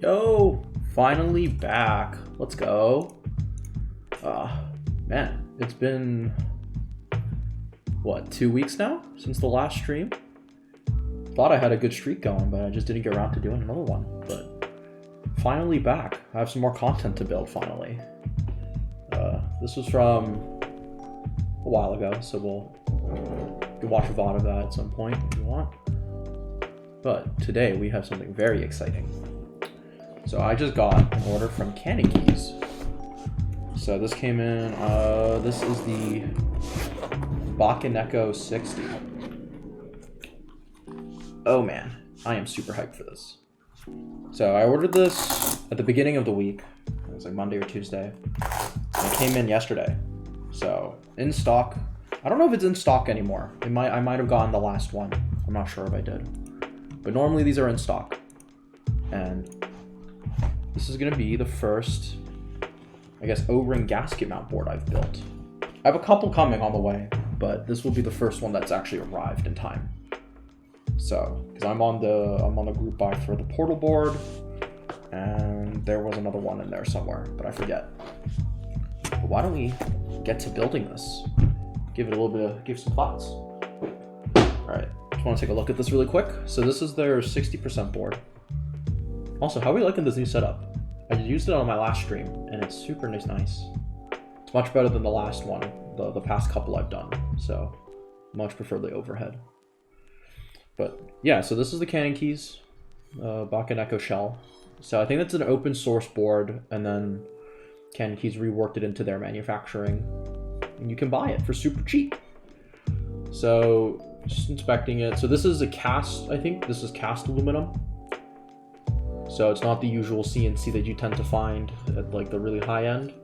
Yo, finally back. Let's go. Man, it's been, what, 2 weeks now since the last stream? Thought I had a good streak going, but I just didn't get around to doing another one. But finally back. I have some more content to build finally. This was from a while ago, so you can watch a VOD of that at some point if you want. But today we have something very exciting. So I just got an order from Candy Keys. So this came in, this is the Bakeneko 60. Oh man, I am super hyped for this. So I ordered this at the beginning of the week. It was like Monday or Tuesday. And it came in yesterday. So in stock. I don't know if it's in stock anymore. I might have gotten the last one. I'm not sure if I did. But normally these are in stock. And this is gonna be the first, I guess, O-ring gasket mount board I've built. I have a couple coming on the way, but this will be the first one that's actually arrived in time. So, because I'm on the group buy for the portal board, and there was another one in there somewhere, but I forget. But why don't we get to building this? Give it a little bit, give some thoughts. All right, just want to take a look at this really quick. So this is their 60% board. Also, how are we liking this new setup? I used it on my last stream, and it's super nice. It's much better than the last one, the past couple I've done. So much prefer the overhead. But yeah, so this is the Cannon Keys, Bakeneko shell. So I think that's an open source board, and then Cannon Keys reworked it into their manufacturing, and you can buy it for super cheap. So just inspecting it. So this is a cast, I think this is cast aluminum. So it's not the usual CNC that you tend to find at like the really high end.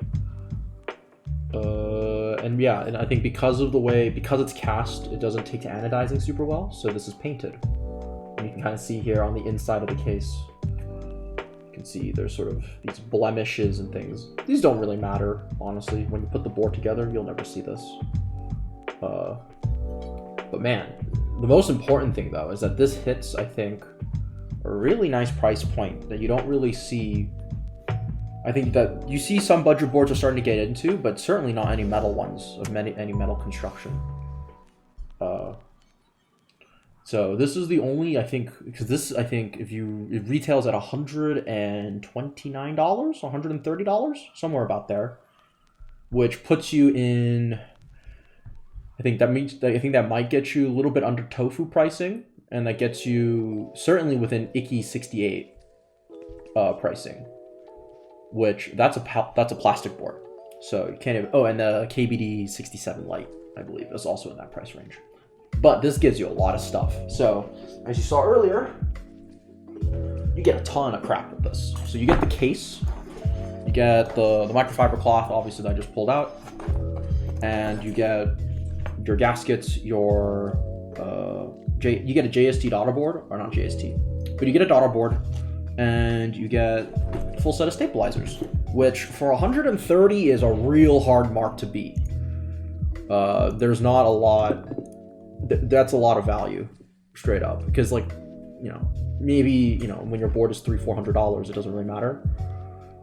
And yeah, and I think because it's cast, it doesn't take to anodizing super well. So this is painted. And you can kind of see here on the inside of the case, you can see there's sort of these blemishes and things. These don't really matter, honestly. When you put the board together, you'll never see this. But man, the most important thing though is that this hits, I think, a really nice price point that you don't really see. I think that you see some budget boards are starting to get into, but certainly not any metal ones of any metal construction. So this is the only, I think, because this, I think, it retails at $129, $130, somewhere about there, which puts you in. I think that might get you a little bit under Tofu pricing, and that gets you certainly within Icky 68 pricing, which that's a plastic board. So you can't even. Oh, and the KBD 67 Lite, I believe, is also in that price range. But this gives you a lot of stuff. So as you saw earlier, you get a ton of crap with this. So you get the case, you get the microfiber cloth, obviously, that I just pulled out, and you get your gaskets, you get a JST daughter board, or not JST, but you get a daughter board, and you get a full set of stabilizers, which for 130 is a real hard mark to beat. There's not a lot. That's a lot of value, straight up, because like, maybe when your board is $300-400, it doesn't really matter.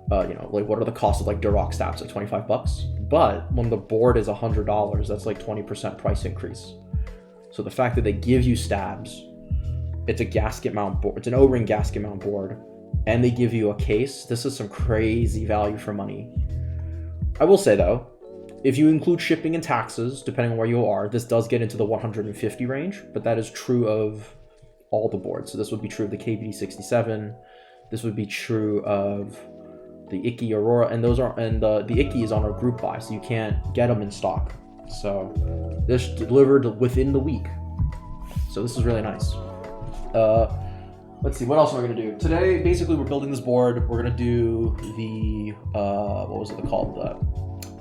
Like what are the costs of like Durock stabs, like $25? But when the board is $100, that's like 20% price increase. So the fact that they give you stabs, it's a gasket mount board, it's an O-ring gasket mount board, and they give you a case, this is some crazy value for money. I will say though, if you include shipping and taxes, depending on where you are, this does get into the 150 range, but that is true of all the boards. So this would be true of the KBD 67, this would be true of the Icky Aurora, and the Icky is on a group buy, so you can't get them in stock. So this delivered within the week. So this is really nice. Let's see, what else am I gonna do? Today, basically we're building this board. We're gonna do the, what was it called?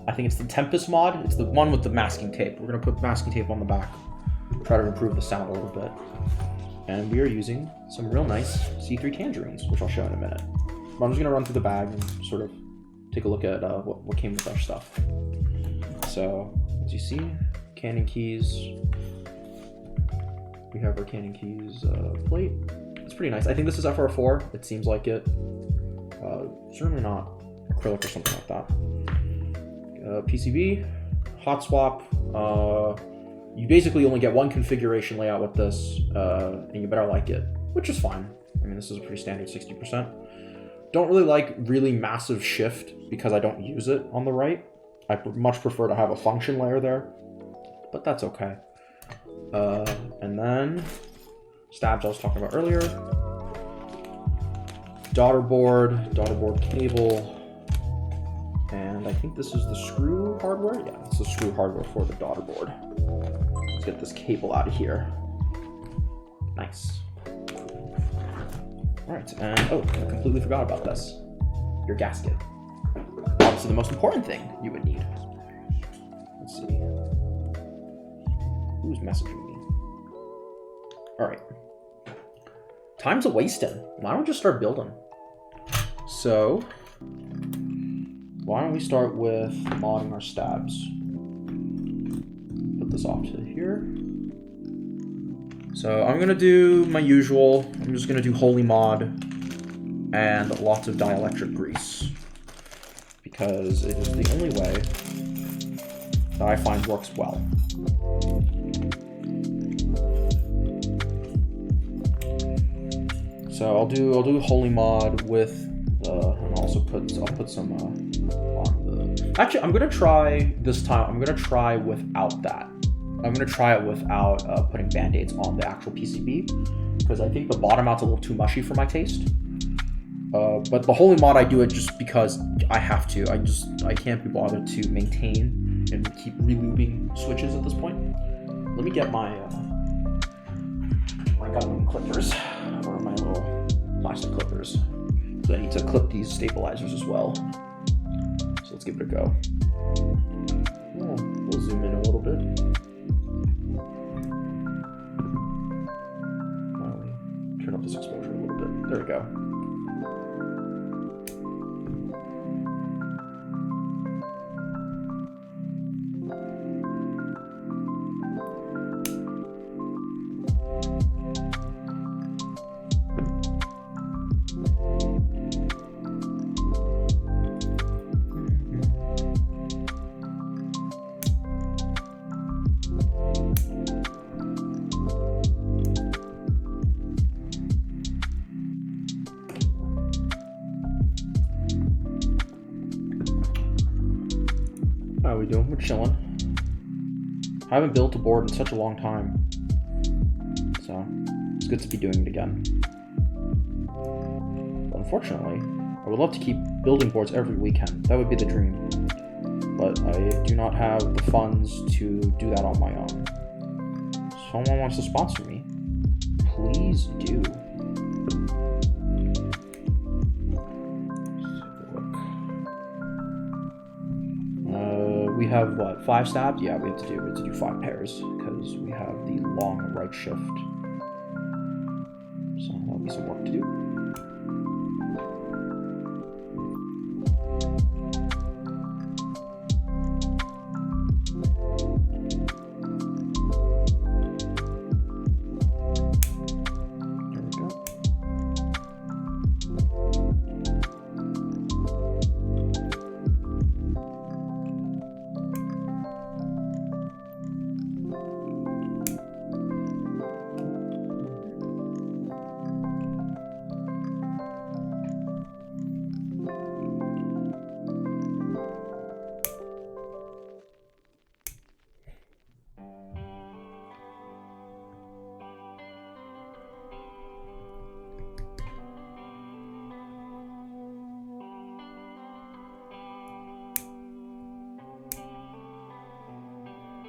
I think it's the Tempest mod. It's the one with the masking tape. We're gonna put masking tape on the back, try to improve the sound a little bit. And we are using some real nice C3 Tangerines, which I'll show in a minute. But I'm just gonna run through the bag and sort of take a look at what came with our stuff. So, as you see, Cannon Keys. We have our Cannon Keys plate. It's pretty nice. I think this is FR4. It seems like it. Certainly not acrylic or something like that. PCB, hot swap. You basically only get one configuration layout with this, and you better like it, which is fine. I mean, this is a pretty standard 60%. Don't really like really massive shift because I don't use it on the right. I much prefer to have a function layer there, but that's okay. And then stabs I was talking about earlier. Daughter board cable. And I think this is the screw hardware. Yeah, it's the screw hardware for the daughter board. Let's get this cable out of here. Nice. All right, and oh, I completely forgot about this. Your gasket. Obviously the most important thing you would need. Let's see. Who's messaging me? All right. Time's a wasting. Why don't we just start building? So, why don't we start with modding our stabs? Put this off to here. So I'm gonna do my usual. I'm just gonna do holy mod and lots of dielectric grease because it is the only way that I find works well. So I'll do holy mod with and I'll put some on the Actually, I'm gonna try this time. I'm gonna try without that. I'm gonna try it without putting band-aids on the actual PCB, because I think the bottom out's a little too mushy for my taste. But the holy mod, I do it just because I have to. I can't be bothered to maintain and keep relubing switches at this point. Let me get my gun clippers, or my little plastic clippers. So I need to clip these stabilizers as well. So let's give it a go. Oh, we'll zoom in a little bit. Turn up this exposure a little bit. There we go. How we doing? We're chilling. I haven't built a board in such a long time, so it's good to be doing it again. But unfortunately, I would love to keep building boards every weekend. That would be the dream. But I do not have the funds to do that on my own. Someone wants to sponsor me, please do. We have what, 5 stabs? Yeah, we have to do 5 pairs because we have the long right shift. So that'll be some work to do.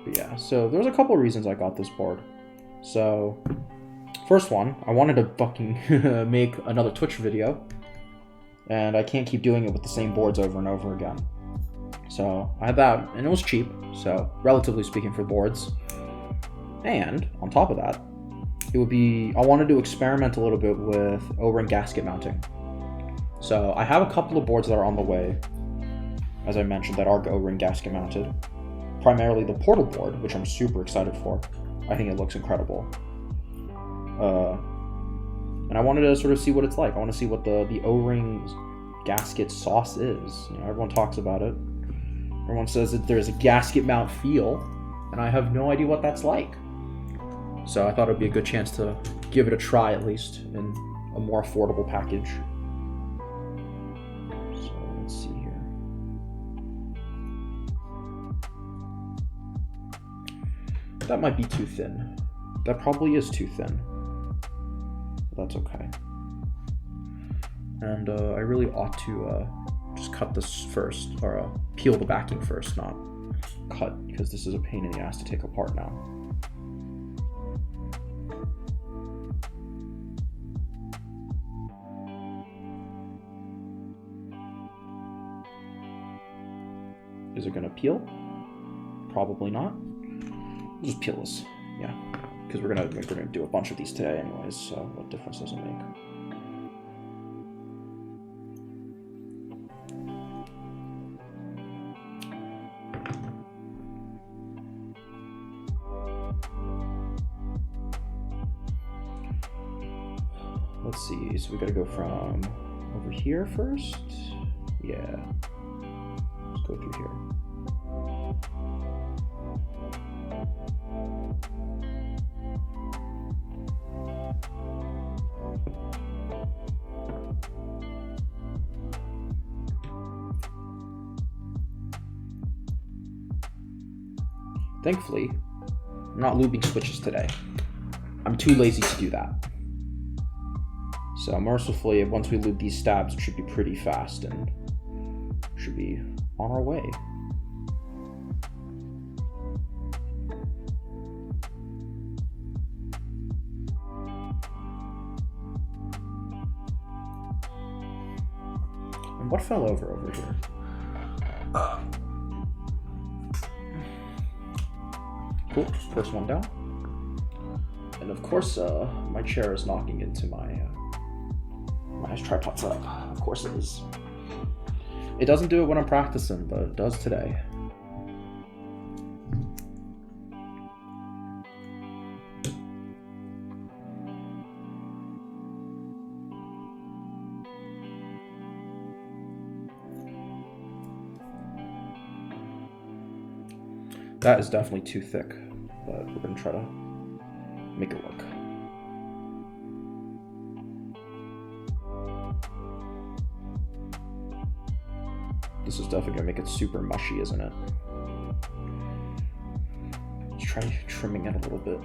But yeah, so there's a couple of reasons I got this board. So, first one, I wanted to fucking make another Twitch video, and I can't keep doing it with the same boards over and over again. So, I had that, and it was cheap, so relatively speaking for boards. And, on top of that, I wanted to experiment a little bit with O-ring gasket mounting. So, I have a couple of boards that are on the way, as I mentioned, that are O-ring gasket mounted. Primarily the portal board, which I'm super excited for. I think it looks incredible. And I wanted to sort of see what it's like. I want to see what the O-ring gasket sauce is. You know, everyone talks about it. Everyone says that there's a gasket mount feel, and I have no idea what that's like. So I thought it would be a good chance to give it a try, at least, in a more affordable package. So let's see here. That might be too thin. That probably is too thin. That's okay. And I really ought to just cut this first, or peel the backing first, not cut, because this is a pain in the ass to take apart now. Is it gonna peel? Probably not. We'll just peel this, yeah, because we're gonna do a bunch of these today anyways. So what difference does it make? Let's see. So we gotta go from over here first. Yeah. Let's go through here. Thankfully, I'm not lubing switches today. I'm too lazy to do that. So mercifully, once we lube these stabs, it should be pretty fast and should be on our way. And what fell over here? Cool, first one down. And of course, my chair is knocking into my tripod setup. Of course it is. It doesn't do it when I'm practicing, but it does today. That is definitely too thick, but we're gonna try to make it work. This is definitely gonna make it super mushy, isn't it? Let's try trimming it a little bit.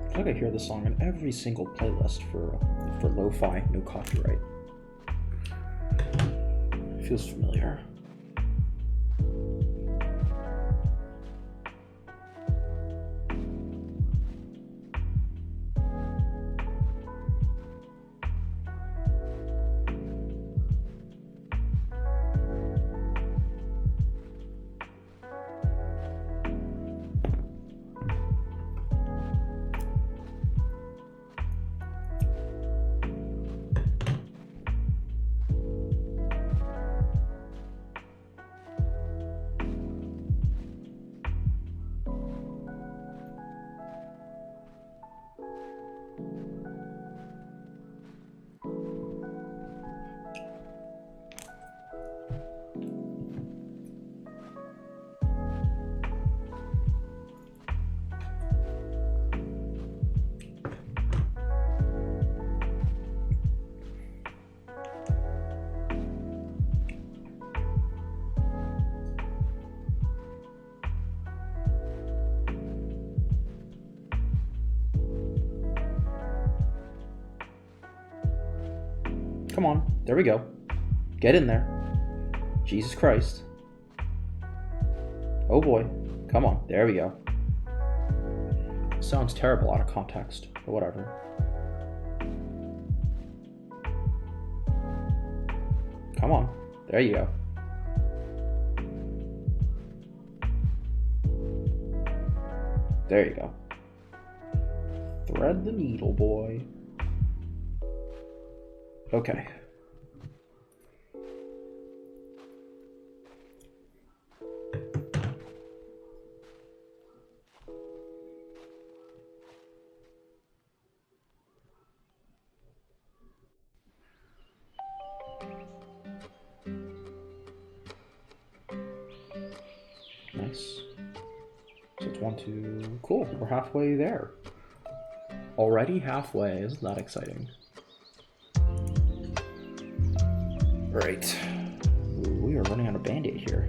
I feel like I hear this song on every single playlist for lo-fi, no copyright. It feels familiar. Come on, there we go. Get in there. Jesus Christ. Oh boy, come on, there we go. Sounds terrible out of context, but whatever. Come on. There you go. There you go. Thread the needle, boy. Okay. Nice. So it's 1, 2. Cool. We're halfway there. Already halfway. Isn't that exciting? Right. Ooh, we are running out of Band-Aid here.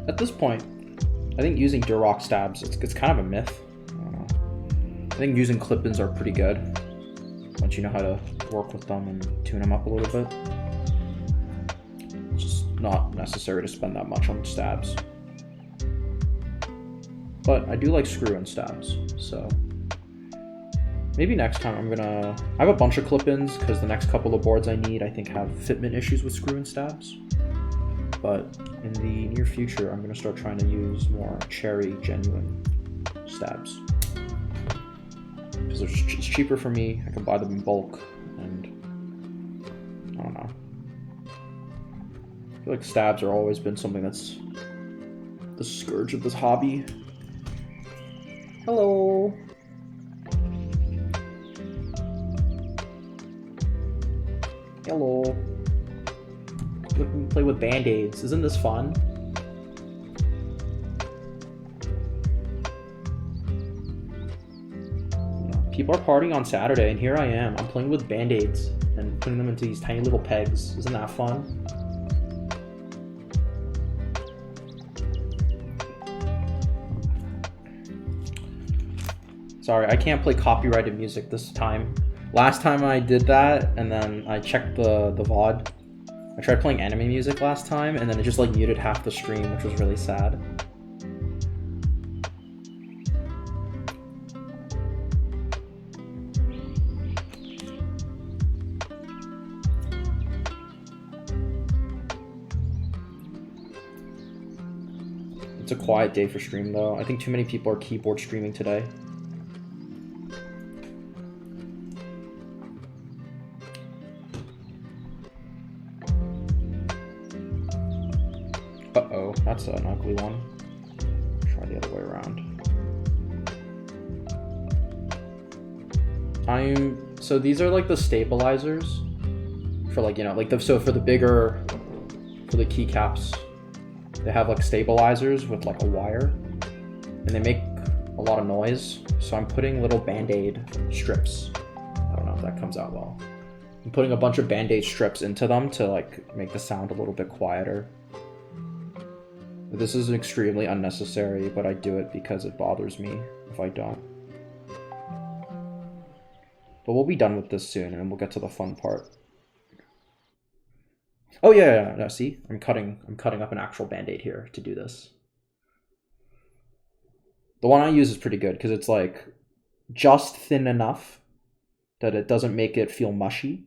At this point, I think using Durock stabs, it's kind of a myth. I don't know. I think using clip-ins are pretty good once you know how to work with them and tune them up a little bit. It's just not necessary to spend that much on stabs. But I do like screw-in stabs, so maybe next time I have a bunch of clip-ins because the next couple of boards I need I think have fitment issues with screw-in stabs. But in the near future, I'm gonna start trying to use more cherry genuine stabs because it's cheaper for me. I can buy them in bulk, and I don't know. I feel like stabs have always been something that's the scourge of this hobby. Hello. Hello. Let me play with Band-Aids. Isn't this fun? Yeah, people are partying on Saturday, and here I am. I'm playing with Band-Aids and putting them into these tiny little pegs. Isn't that fun? Sorry, I can't play copyrighted music this time. Last time I did that, and then I checked the VOD. I tried playing anime music last time, and then it just like muted half the stream, which was really sad. It's a quiet day for stream though. I think too many people are keyboard streaming today. Uh-oh, that's an ugly one. Try the other way around. So these are like the stabilizers for like, you know, like so for the keycaps, they have like stabilizers with like a wire and they make a lot of noise. So I'm putting little Band-Aid strips. I don't know if that comes out well. I'm putting a bunch of Band-Aid strips into them to like make the sound a little bit quieter. This is extremely unnecessary, but I do it because it bothers me if I don't. But we'll be done with this soon, and we'll get to the fun part. Oh yeah, no, see, I'm cutting up an actual Band-Aid here to do this. The one I use is pretty good because it's like just thin enough that it doesn't make it feel mushy,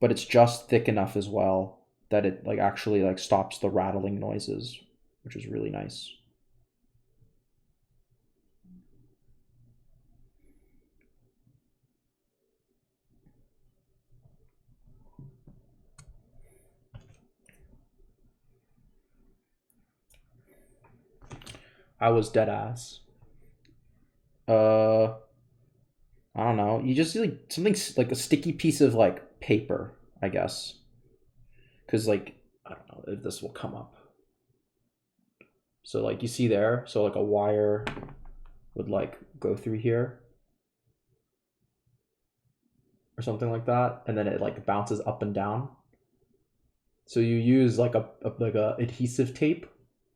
but it's just thick enough as well that it like actually like stops the rattling noises, which is really nice. I was dead ass. I don't know. You just like something like a sticky piece of like paper, I guess. Because like, I don't know if this will come up. So like you see there, so like a wire would like go through here or something like that, and then it like bounces up and down. So you use like a adhesive tape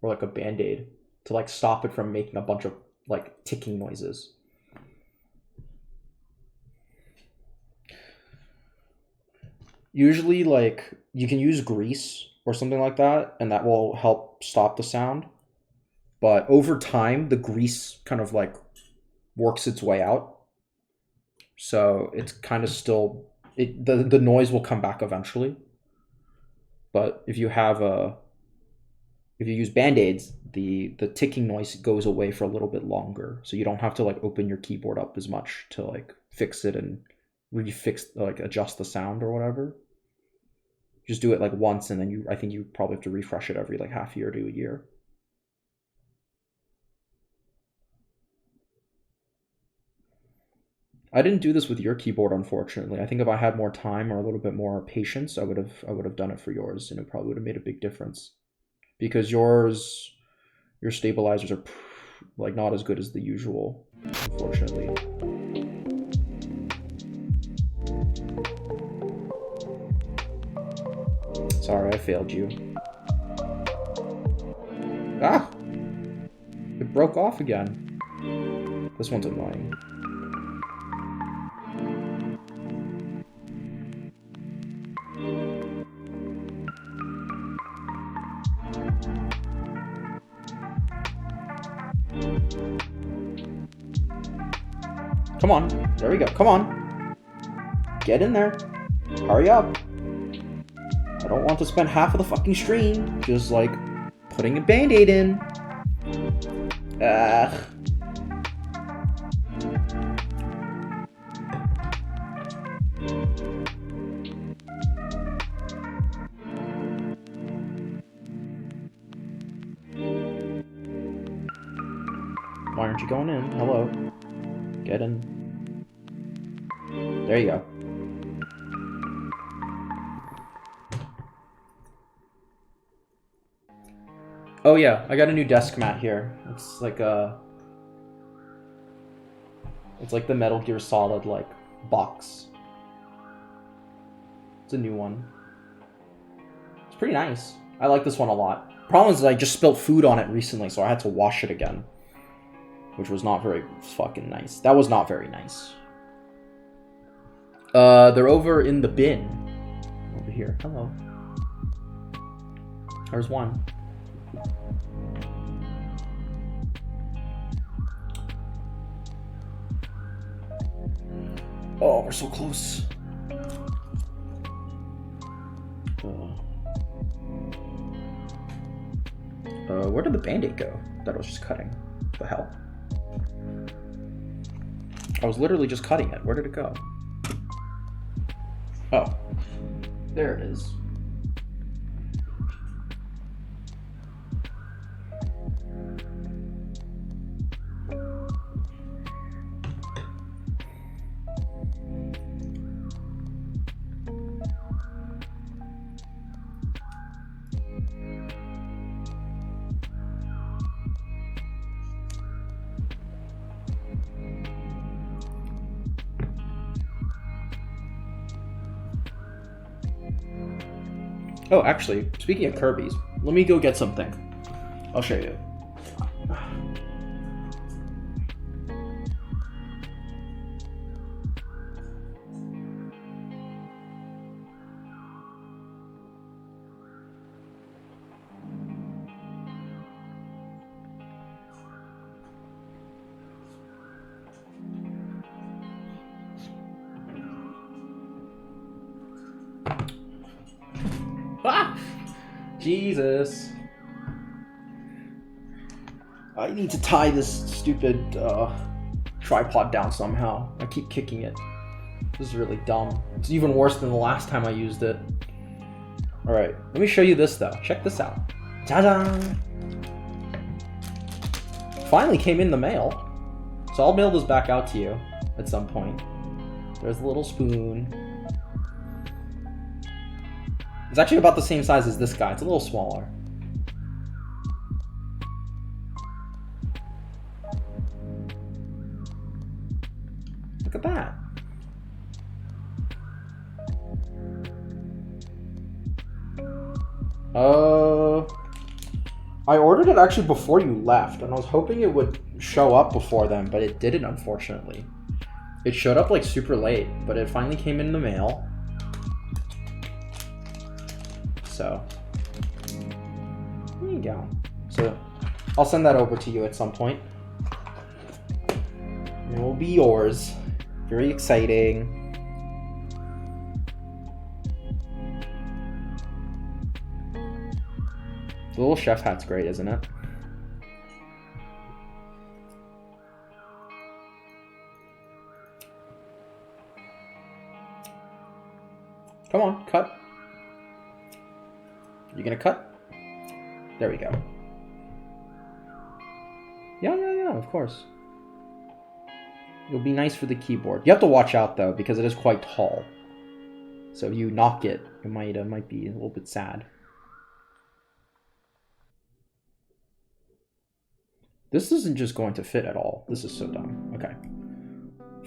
or like a Band-Aid to like stop it from making a bunch of like ticking noises. Usually, like, you can use grease or something like that, and that will help stop the sound. But over time, the grease kind of like works its way out. So it's kind of still the noise will come back eventually. But if you use band-aids, the ticking noise goes away for a little bit longer. So you don't have to like open your keyboard up as much to like fix it and like adjust the sound or whatever. Just do it like once, and then I think you probably have to refresh it every like half year to a year. I didn't do this with your keyboard, unfortunately. I think if I had more time or a little bit more patience, I would have done it for yours, and it probably would have made a big difference. Because your stabilizers are like not as good as the usual, unfortunately. Sorry, I failed you. Ah! It broke off again. This one's annoying. Come on. There we go. Come on. Get in there. Hurry up. I don't want to spend half of the fucking stream just, like, putting a band-aid in. Ugh. Why aren't you going in? Hello. Get in. There you go. Oh yeah, I got a new desk mat here. It's like the Metal Gear Solid like box. It's a new one. It's pretty nice. I like this one a lot. Problem is I just spilled food on it recently, so I had to wash it again. Which was not very fucking nice. That was not very nice. They're over in the bin. Over here. Hello. There's one. Oh, we're so close. Where did the band-aid go? I thought it was just cutting. What the hell? I was literally just cutting it. Where did it go? Oh. There it is. Oh, actually, speaking of Kirby's, let me go get something. I'll show you. Ah! Jesus. I need to tie this stupid tripod down somehow. I keep kicking it. This is really dumb. It's even worse than the last time I used it. Alright, let me show you this though. Check this out. Ta-da! Finally came in the mail. So I'll mail this back out to you at some point. There's a little spoon. It's actually about the same size as this guy. It's a little smaller. Look at that. I ordered it actually before you left, and I was hoping it would show up before then, but it didn't, unfortunately. It showed up like super late, but it finally came in the mail. So there you go. So I'll send that over to you at some point. It will be yours. Very exciting. The little chef hat's great, isn't it? Come on, cut. You gonna cut? There we go. Yeah, of course. It'll be nice for the keyboard. You have to watch out though, because it is quite tall. So if you knock it, it might be a little bit sad. This isn't just going to fit at all. This is so dumb. Okay.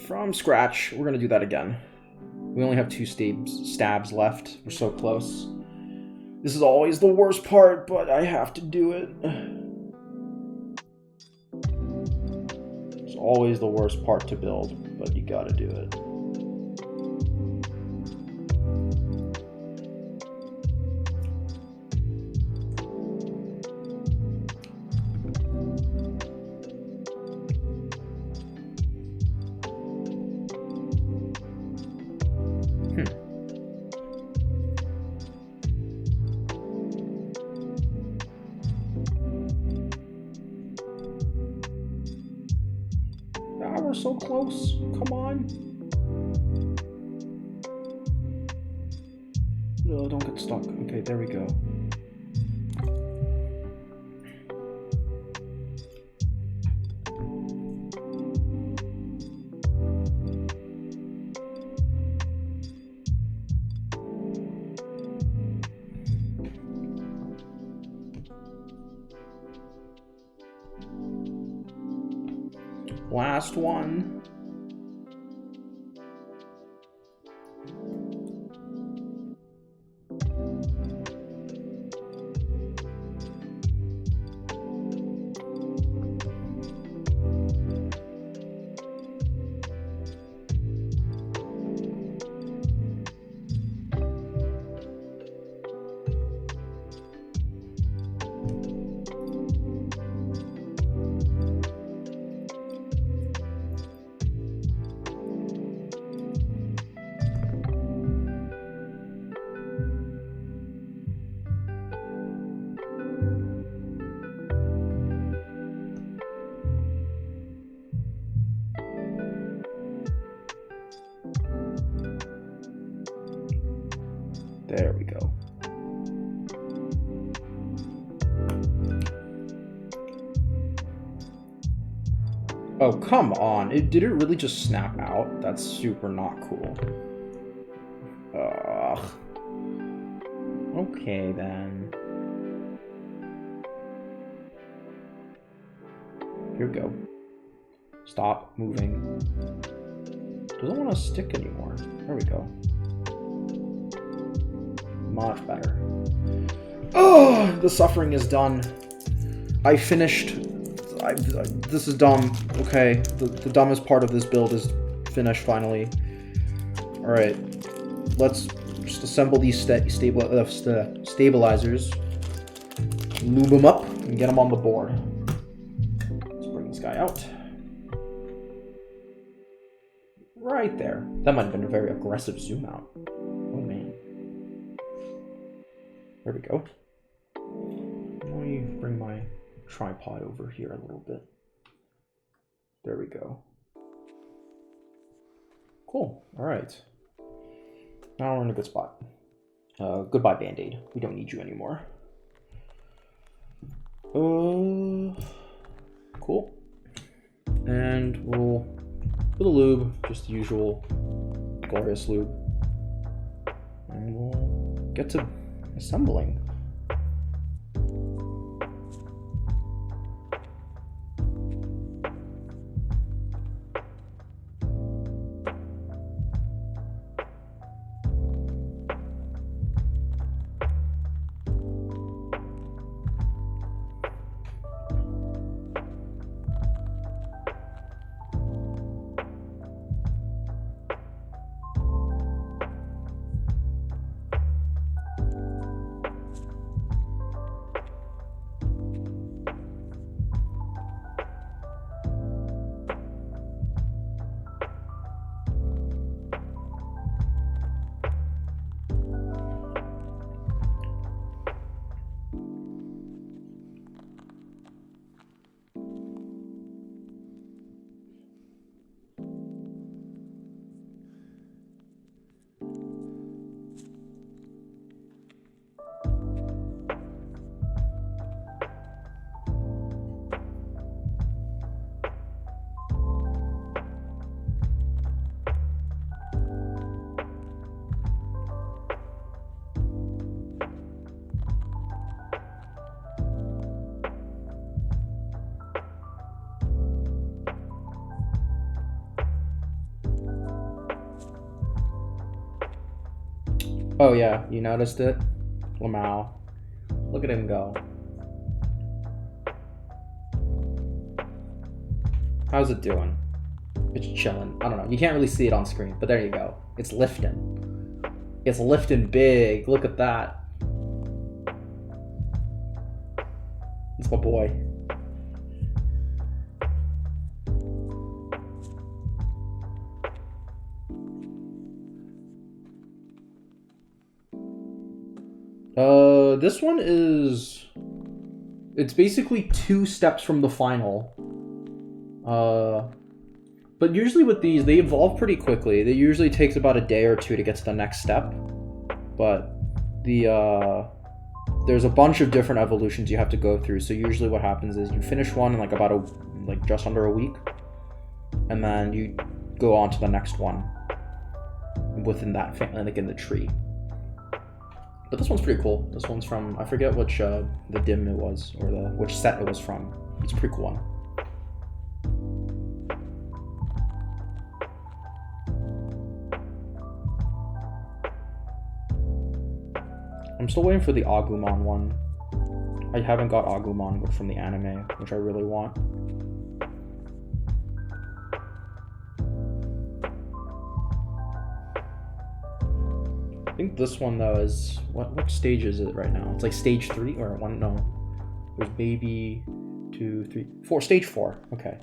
From scratch, we're gonna do that again. We only have 2 stabs left. We're so close. This is always the worst part, but I have to do it. It's always the worst part to build, but you gotta do it. We're so close. Come on. No, don't get stuck. Okay, there we go. Last one. There we go. Oh, come on. Did it really just snap out? That's super not cool. Ugh. Okay, then. Here we go. Stop moving. Doesn't want to stick anymore. There we go. Much better. Oh, the suffering is done. I finished. This is dumb. Okay, the dumbest part of this build is finished finally. All right, let's just assemble these stabilizers, lube them up, and get them on the board. Let's bring this guy out. Right there. That might have been a very aggressive zoom out. Oh man. There we go. Let me bring my tripod over here a little bit. There we go. Cool. All right. Now we're in a good spot. Goodbye, Band-Aid. We don't need you anymore. Cool. And we'll put the lube, just the usual glorious lube. And we'll get to assembling. Oh yeah, you noticed it? Lamau. Look at him go. How's it doing? It's chilling. I don't know. You can't really see it on screen, but there you go. It's lifting. It's lifting big. Look at that. It's my boy. This one is... It's basically 2 steps from the final. But usually with these, they evolve pretty quickly. It usually takes about a day or 2 to get to the next step. But there's a bunch of different evolutions you have to go through. So usually what happens is you finish one in like just under a week, and then you go on to the next one within that family, like in the tree. But this one's pretty cool. This one's from, I forget which the dim it was, or which set it was from. It's a pretty cool one. I'm still waiting for the Agumon one. I haven't got Agumon from the anime, which I really want. I think this one though is what stage is it right now? It's like stage 3 or 1? No, there's baby 2, 3, 4. Stage 4. Okay.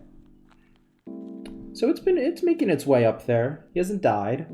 So it's making its way up there. He hasn't died.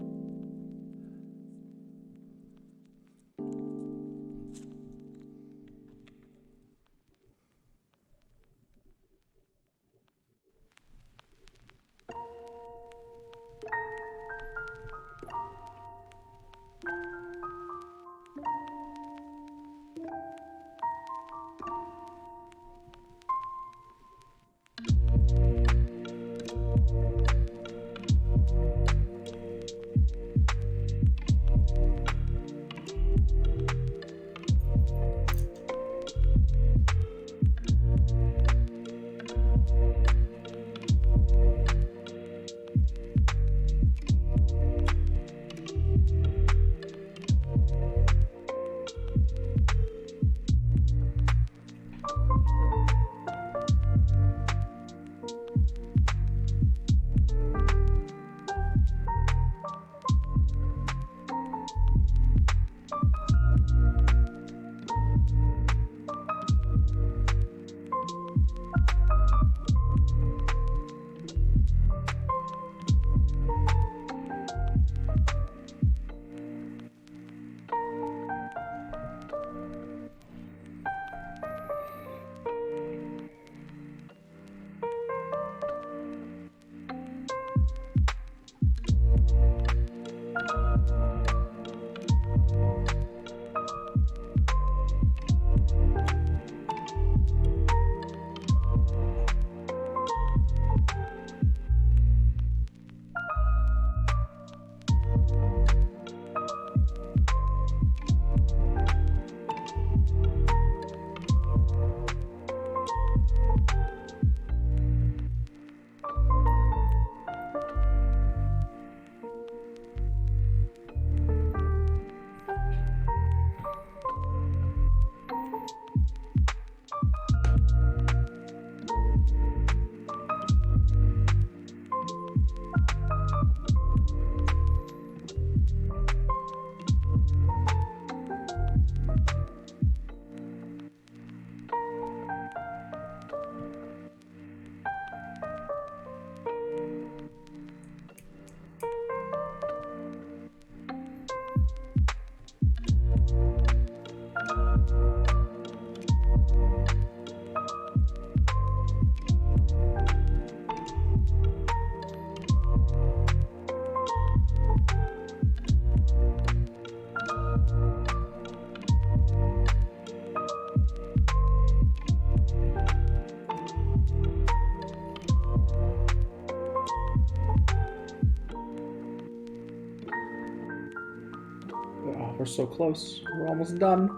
Oh, we're so close. We're almost done.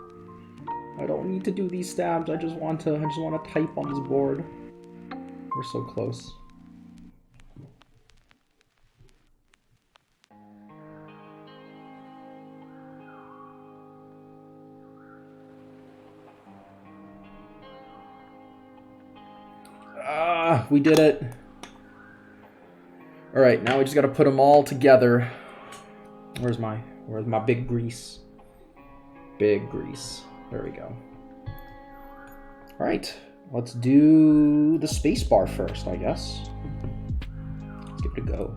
I don't need to do these stabs. I just want to type on this board. We're so close. Ah, we did it. All right, now we just got to put them all together. Where's my big grease? Big grease. There we go. All right, let's do the space bar first, I guess. Let's give it a go.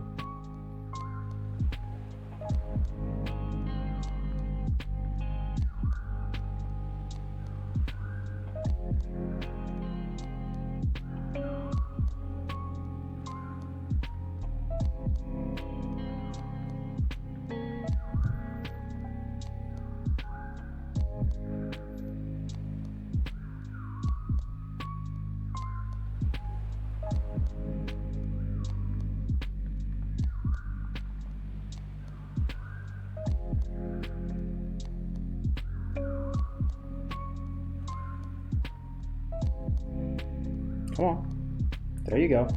Come on. There you go.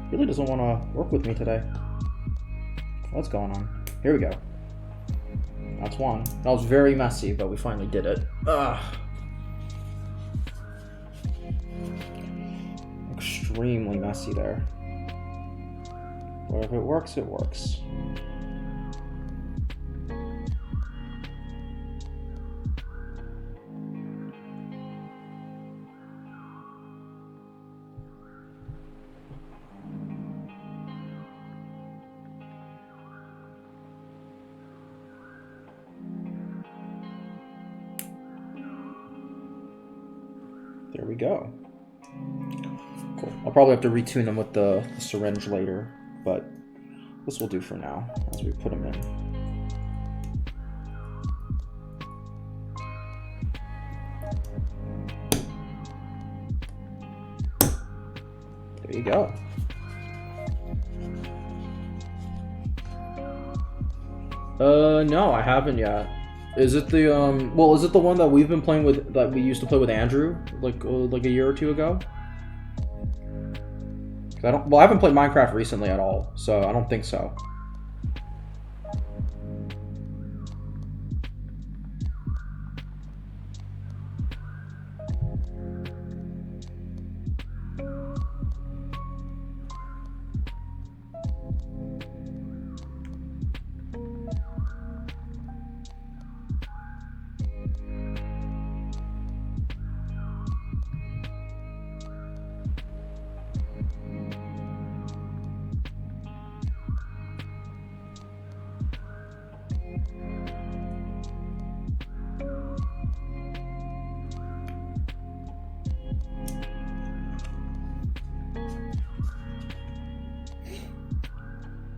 Really doesn't want to work with me today. What's going on? Here we go. That's one. That was very messy, but we finally did it. Ugh. Extremely messy there. But if it works, it works. There we go. Cool. I'll probably have to retune them with the syringe later, but this will do for now as we put them in. There you go. No, I haven't yet. Is it the well, is it the one that we've been playing with, that we used to play with Andrew like a year or two ago? I haven't played Minecraft recently at all, so I don't think so.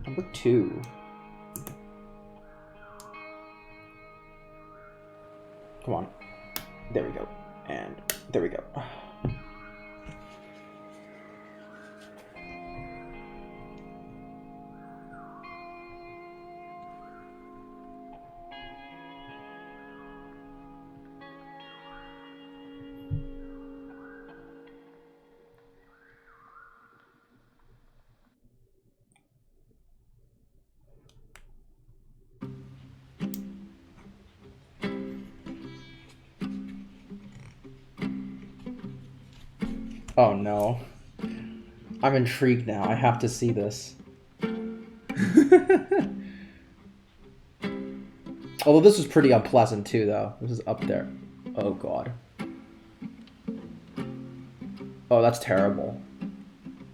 Number 2. Come on. There we go. And there we go. Oh no. I'm intrigued now. I have to see this. Although this is pretty unpleasant too, though. This is up there. Oh god. Oh, that's terrible.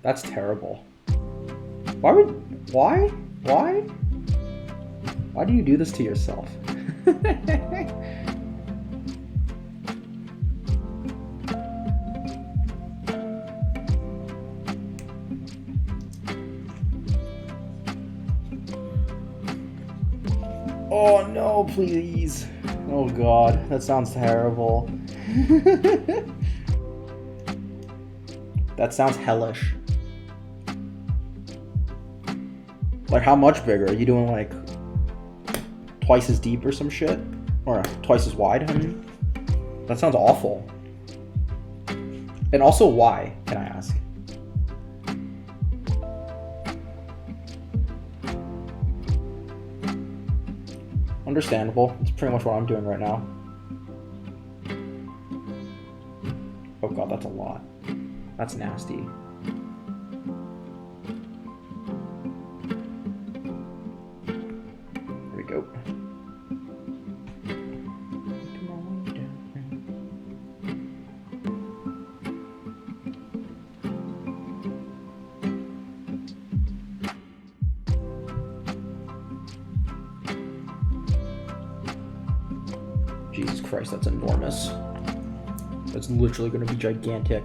That's terrible. Why? Why do you do this to yourself? Oh no, please. Oh god, that sounds terrible. That sounds hellish. Like, how much bigger? Are you doing like twice as deep or some shit? Or twice as wide, I mean? That sounds awful. And also, why, can I ask? Understandable. It's pretty much what I'm doing right now. god, that's a lot. That's nasty. There we go. Jesus Christ, that's enormous. That's literally going to be gigantic.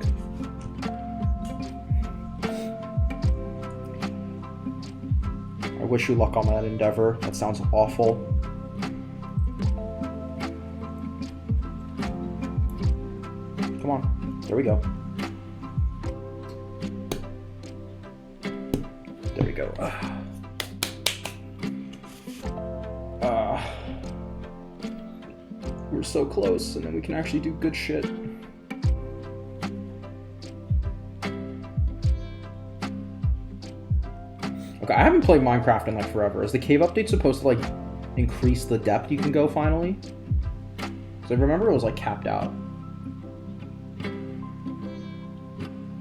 I wish you luck on that endeavor. That sounds awful. Come on. There we go. There we go. We're so close, and then we can actually do good shit. Okay, I haven't played Minecraft in like forever. Is the cave update supposed to like increase the depth you can go finally? Because I remember it was like capped out.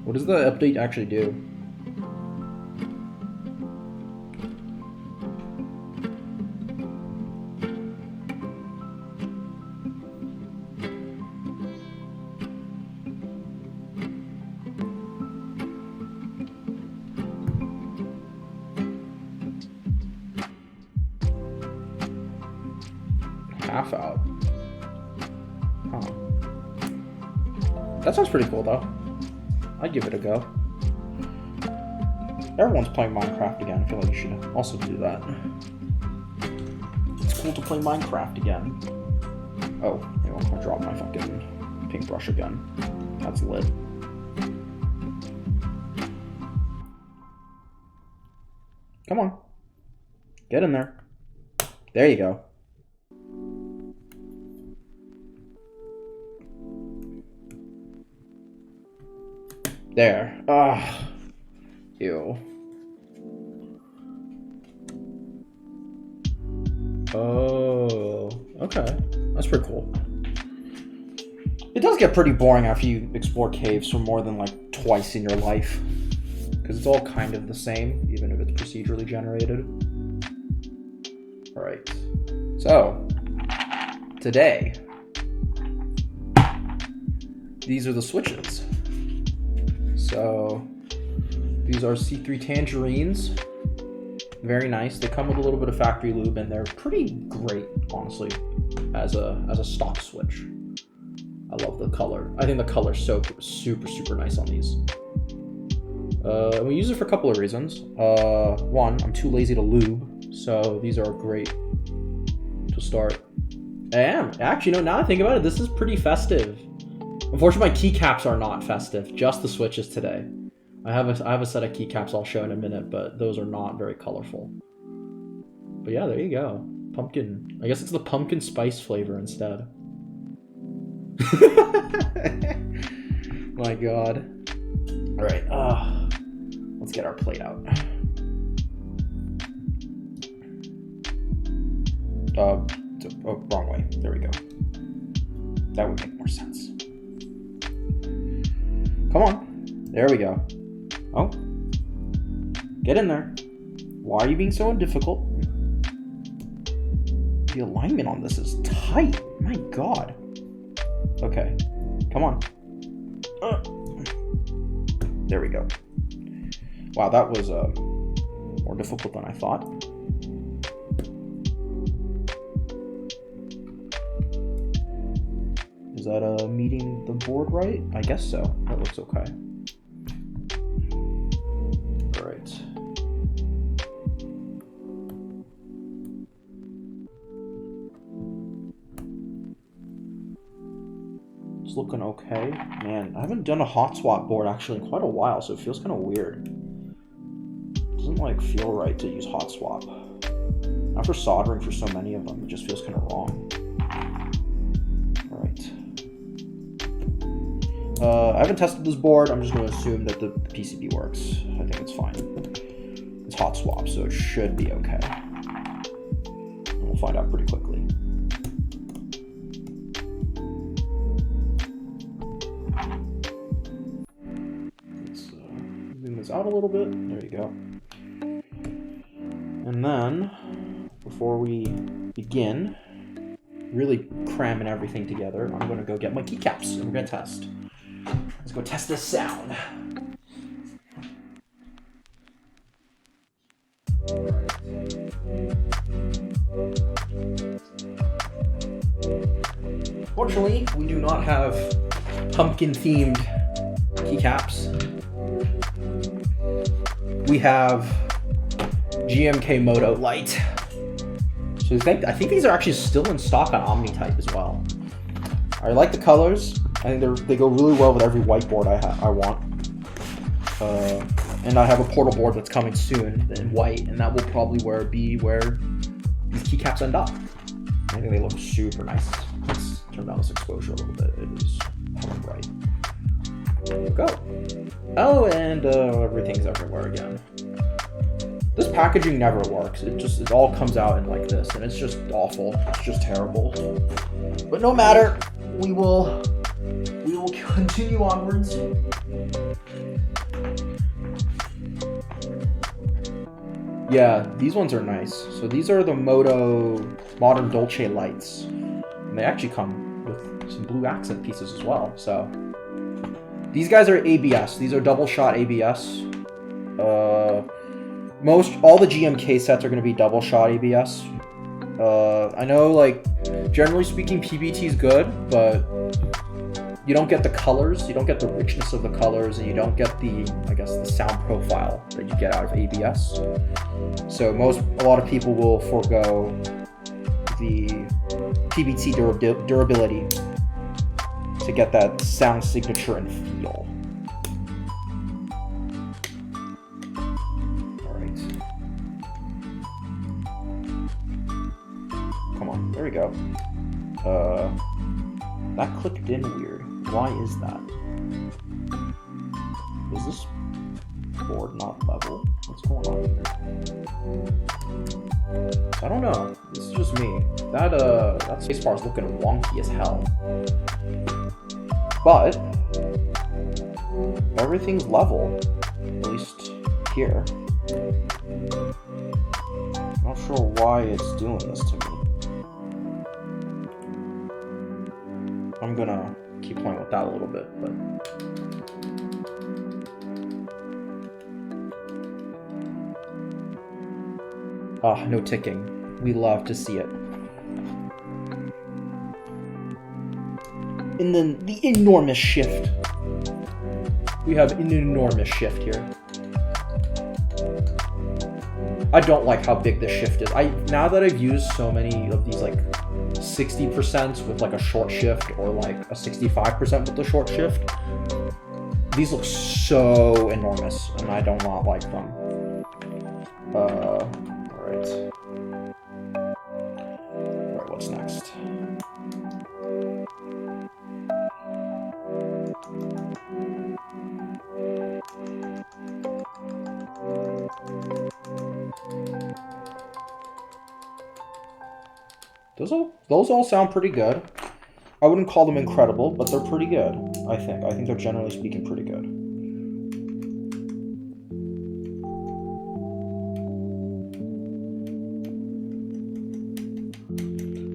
What does the update actually do? Half out. Huh. That sounds pretty cool though. I'd give it a go. Everyone's playing Minecraft again. I feel like you should also do that. It's cool to play Minecraft again. Oh, I dropped my fucking paintbrush again. That's lit. Come on. Get in there. There you go. There. Ah. Ew. Oh. Okay. That's pretty cool. It does get pretty boring after you explore caves for more than like twice in your life. Because it's all kind of the same, even if it's procedurally generated. Alright. So, today, these are the switches. So, these are C3 Tangerines. Very nice. They come with a little bit of factory lube, and they're pretty great, honestly, as a stock switch. I love the color. I think the color's so super nice on these. We use it for a couple of reasons. One, I'm too lazy to lube, so these are great to start. I am. Actually, no, now I think about it, this is pretty festive. Unfortunately, my keycaps are not festive, just the switches today. I have a set of keycaps I'll show in a minute, but those are not very colorful. But yeah, there you go. Pumpkin. I guess it's the pumpkin spice flavor instead. My god. Alright, let's get our plate out. Oh, wrong way. There we go. That would make more sense. Come on. There we go. Oh. Get in there. Why are you being so difficult? The alignment on this is tight. My god. Okay. Come on. There we go. Wow, that was more difficult than I thought. Is that meeting the board right? I guess so. That looks okay. All right. It's looking okay. Man, I haven't done a hot swap board actually in quite a while, so it feels kind of weird. It doesn't like feel right to use hot swap. After soldering for so many of them, it just feels kind of wrong. All right. I haven't tested this board. I'm just going to assume that the PCB works. I think it's fine. It's hot swap, so it should be okay. And we'll find out pretty quickly. out a little bit. There you go. And then, before we begin really cramming everything together, I'm going to go get my keycaps and we're going to test. Let's go test this sound. Fortunately, we do not have pumpkin-themed keycaps. We have GMK Moto Light. So I think these are actually still in stock on Omnitype as well. I like the colors. I think they go really well with every whiteboard I want. And I have a portal board that's coming soon in white, and that will probably be where these keycaps end up. I think they look super nice. Let's turn down this exposure a little bit. It is hella bright. There we go. Oh, and everything's everywhere again. This packaging never works. It all comes out in like this, and it's just awful. It's just terrible. But no matter, we will continue onwards. Yeah, these ones are nice. So these are the Moto Modern Dolce lights. And they actually come with some blue accent pieces as well. So these guys are ABS. These are double shot ABS. All the GMK sets are going to be double shot ABS. I know, like, generally speaking, PBT is good, but you don't get the colors, you don't get the richness of the colors, and you don't get the, I guess, the sound profile that you get out of ABS. So a lot of people will forego the PBT durability to get that sound signature and feel. Alright. Come on, there we go. That clicked in weird. Why is that? Is this board not level? What's going on here? I don't know. This is just me. That spacebar is looking wonky as hell. But everything's level, at least here. Not sure why it's doing this to me. I'm gonna keep playing with that a little bit, but no ticking. We love to see it. And then the enormous shift. We have an enormous shift here. I don't like how big the shift is. Now that I've used so many of these, like 60% with like a short shift or like a 65% with the short shift, these look so enormous and I do not like them. Alright, what's next? Those all sound pretty good. I wouldn't call them incredible, but they're pretty good, I think. I think they're generally speaking pretty good.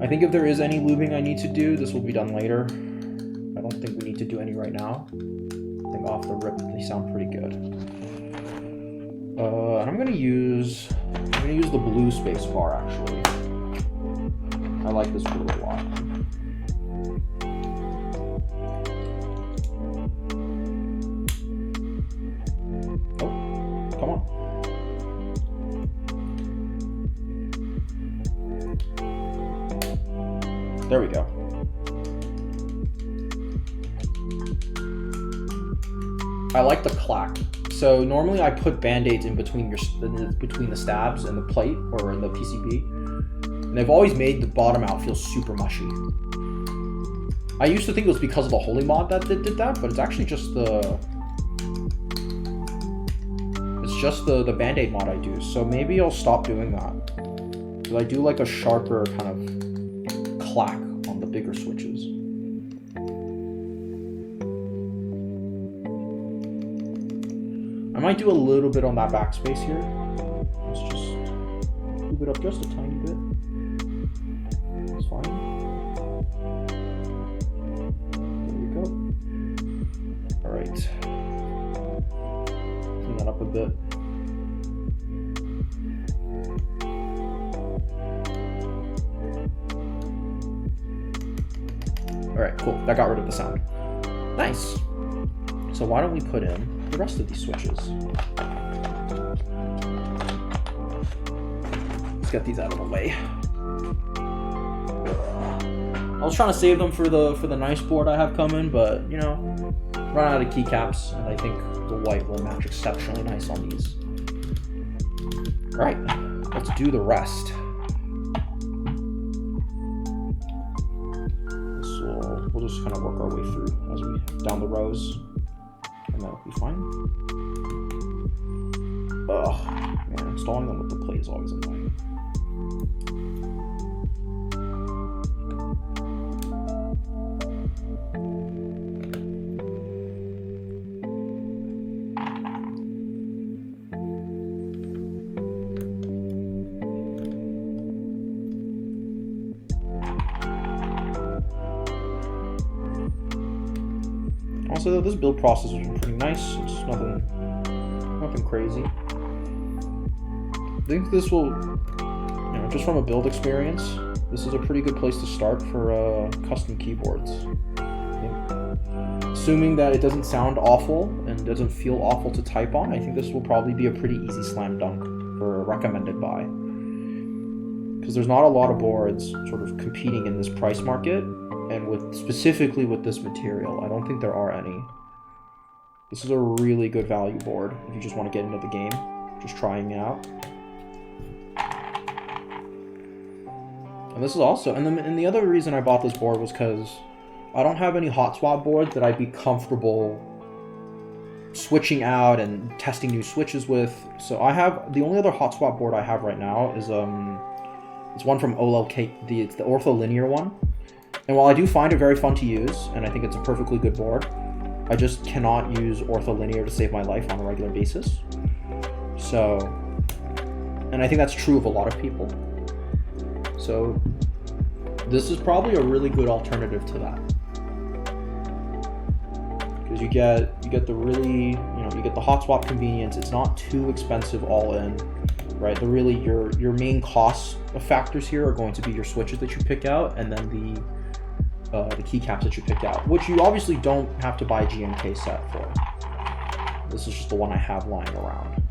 I think if there is any lubing I need to do, this will be done later. I don't think we need to do any right now. I think off the rip, they sound pretty good. And I'm gonna use the blue space bar actually. I like this blue a lot. Oh, come on. There we go. I like the clack. So normally I put band-aids in between between the stabs and the plate or in the PCB. And they've always made the bottom out feel super mushy. I used to think it was because of the Holy mod that did that, but it's actually just the Band-Aid mod I do. So maybe I'll stop doing that. Because I do like a sharper kind of clack on the bigger switches. I might do a little bit on that backspace here. Let's just move it up just a tiny bit. That's fine. There we go. Alright. Clean that up a bit. Alright, cool. That got rid of the sound. Nice. So why don't we put in the rest of these switches? Let's get these out of the way. I was trying to save them for the nice board I have coming, but you know, run out of keycaps, and I think the white will match exceptionally nice on these. Alright, let's do the rest. We'll just kind of work our way through as we down the rows, and that'll be fine. Ugh, man, installing them with the plate is always annoying. Also, this build process has been pretty nice. It's nothing crazy. I think this will, you know, just from a build experience, this is a pretty good place to start for custom keyboards. Assuming that it doesn't sound awful and doesn't feel awful to type on, I think this will probably be a pretty easy slam dunk for a recommended buy. Because there's not a lot of boards sort of competing in this price market. And specifically with this material, I don't think there are any. This is a really good value board if you just want to get into the game, just trying it out. And this is also, and the other reason I bought this board was because I don't have any hot swap boards that I'd be comfortable switching out and testing new switches with. So I have, the only other hot swap board I have right now is it's one from OLK, it's the ortholinear one. And while I do find it very fun to use, and I think it's a perfectly good board, I just cannot use ortholinear to save my life on a regular basis. So, and I think that's true of a lot of people. So, this is probably a really good alternative to that. Because you get the really, you get the hot swap convenience. It's not too expensive all in, right? Your main cost factors here are going to be your switches that you pick out, and then the keycaps that you pick out, which you obviously don't have to buy a GMK set for. This is just the one I have lying around.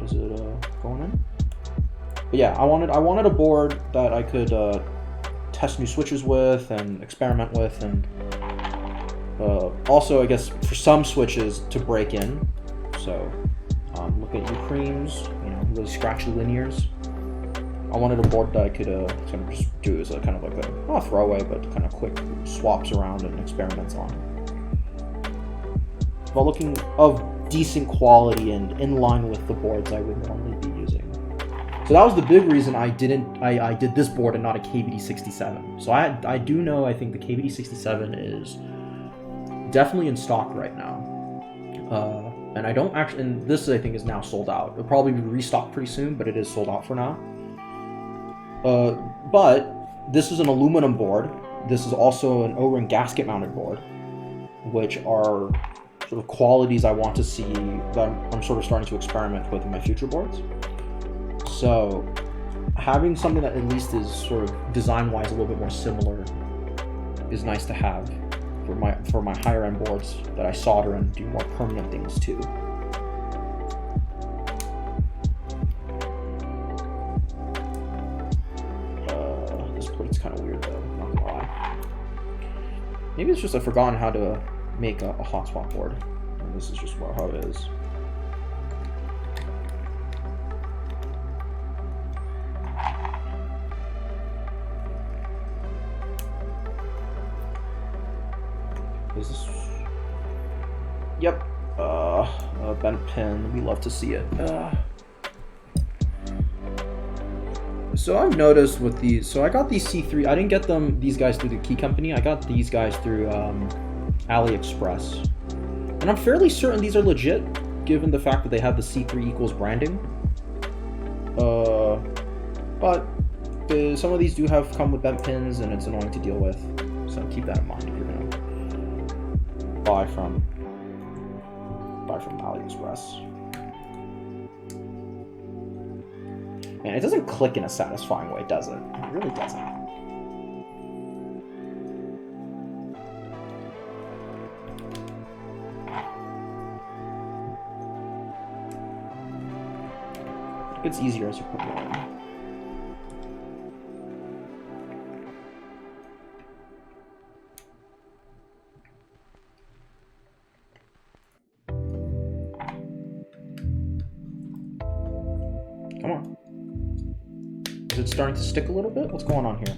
Is it going in? But yeah, I wanted a board that I could test new switches with and experiment with, and also I guess for some switches to break in. So look at your creams, really scratchy linears. I wanted a board that I could kind of just do as a kind of like a, not a throwaway, but kind of quick swaps around and experiments on. But looking of decent quality and in line with the boards I would normally be using. So that was the big reason I did this board and not a KVD67. So I do know, I think the KVD67 is definitely in stock right now. And I don't actually, and this I think is now sold out. It'll probably be restocked pretty soon, but it is sold out for now. But this is an aluminum board. This is also an O-ring gasket mounted board, which are sort of qualities I want to see that I'm sort of starting to experiment with in my future boards. So having something that at least is sort of design-wise a little bit more similar is nice to have for my higher end boards that I solder and do more permanent things to. This plate's kind of weird though, not gonna lie. Maybe it's just I've forgotten how to make a hot swap board, and this is just how it is. Is this? Yep. A bent pin. We love to see it. So I've noticed with these. So I got these C3. I didn't get these guys through the key company. I got these guys through AliExpress. And I'm fairly certain these are legit, given the fact that they have the C3 equals branding. But some of these do come with bent pins, and it's annoying to deal with. So keep that in mind if you're gonna buy from AliExpress. Man, it doesn't click in a satisfying way, does it? It really doesn't. It's easier as you put more in. Come on. Is it starting to stick a little bit? What's going on here?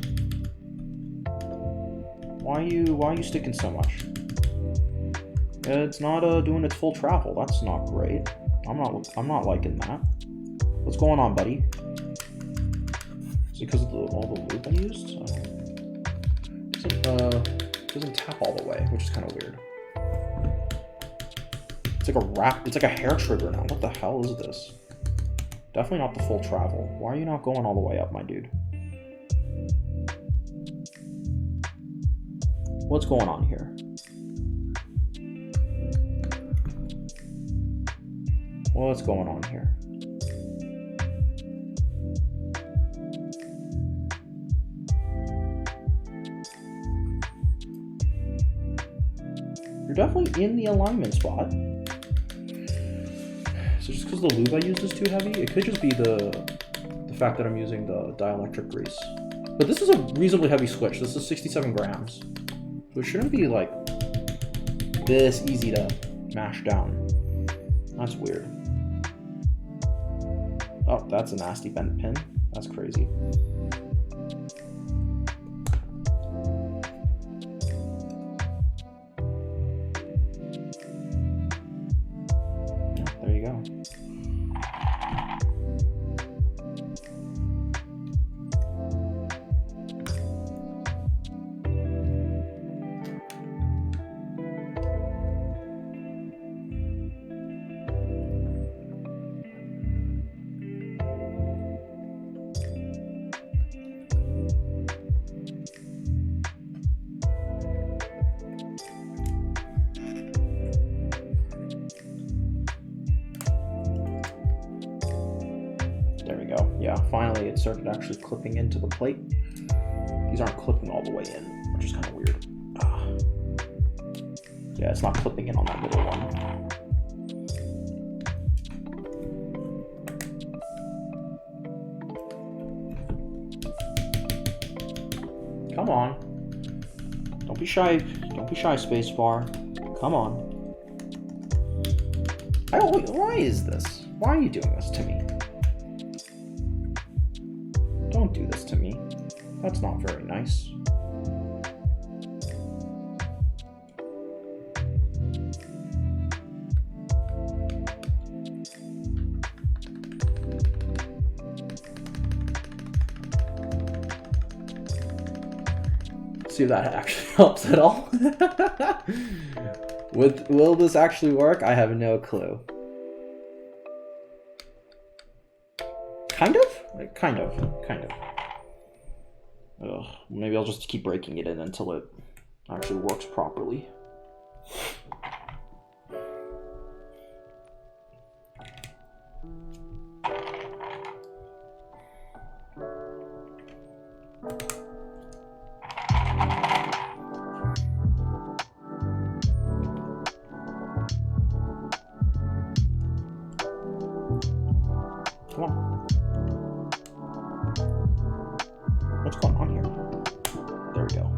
Why are you sticking so much? It's not doing its full travel. That's not great. I'm not liking that. What's going on, buddy? Is it because of all the lube I used? Doesn't tap all the way, which is kind of weird. It's like a wrap. It's like a hair trigger now. What the hell is this? Definitely not the full travel. Why are you not going all the way up, my dude? What's going on here? What's going on here? You're definitely in the alignment spot. So just because the lube I used is too heavy? It could just be the fact that I'm using the dielectric grease. But this is a reasonably heavy switch. This is 67 grams. So it shouldn't be like this easy to mash down. That's weird. Oh, that's a nasty bent pin. That's crazy. Yeah, there you go. There we go. Yeah, finally it started actually clipping into the plate. These aren't clipping all the way in, which is kind of weird. Yeah, it's not clipping in on that middle one. Come on. Don't be shy. Don't be shy, spacebar. Come on. Why is this? Why are you doing this to me? Don't do this to me. That's not very nice. See if that actually helps at all. Will this actually work? I have no clue. Kind of? Like, kind of. Ugh, maybe I'll just keep breaking it in until it actually works properly. Come on. What's going on here? There we go.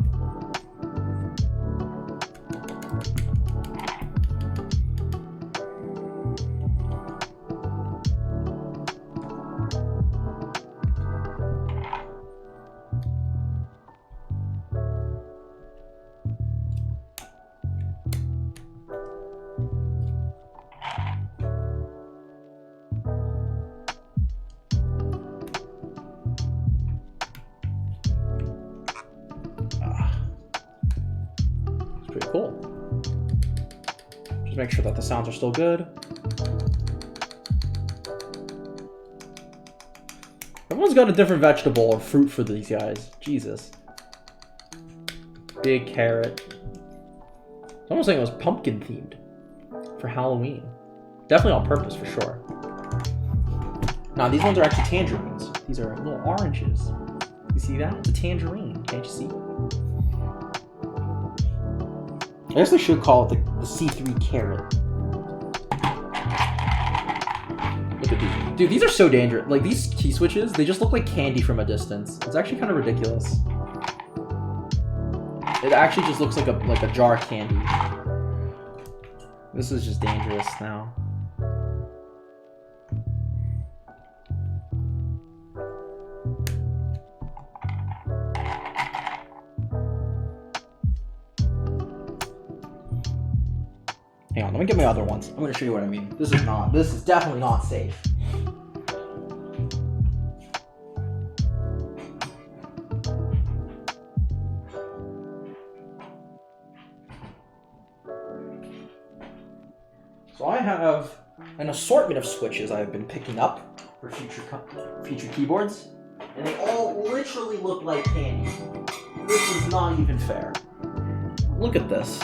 Pretty cool. Just make sure that the sounds are still good. Everyone's got a different vegetable or fruit for these guys. Jesus. Big carrot. It's almost like it was pumpkin themed for Halloween. Definitely on purpose for sure. Now these ones are actually tangerines. These are little oranges. You see that? It's a tangerine. Can't you see? I guess they should call it the C3 carrot. Look at these. Dude, these are so dangerous. Like, these key switches, they just look like candy from a distance. It's actually kind of ridiculous. It actually just looks like a jar of candy. This is just dangerous now. Hang on, let me get my other ones. I'm gonna show you what I mean. This is definitely not safe. So I have an assortment of switches I've been picking up for future keyboards, and they all literally look like candy. This is not even fair. Look at this.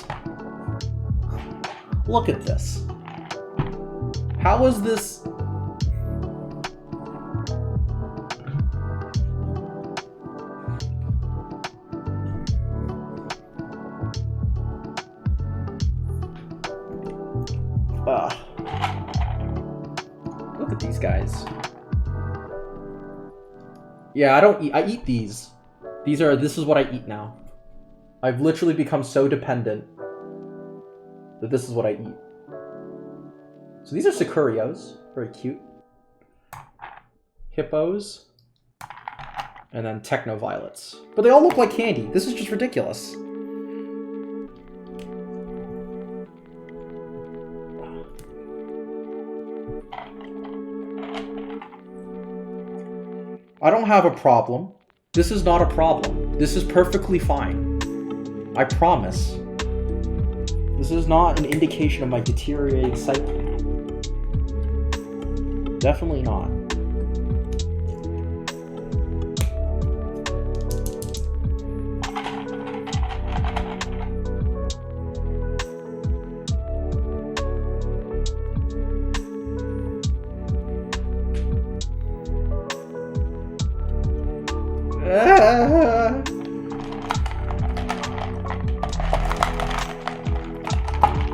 Look at this. How is this? Look at these guys. Yeah, I eat these. This is what I eat now. I've literally become so dependent that this is what I eat. So these are Sakurios, very cute. Hippos, and then Techno Violets. But they all look like candy. This is just ridiculous. I don't have a problem. This is not a problem. This is perfectly fine. I promise. This is not an indication of my deteriorating psyche. Definitely not.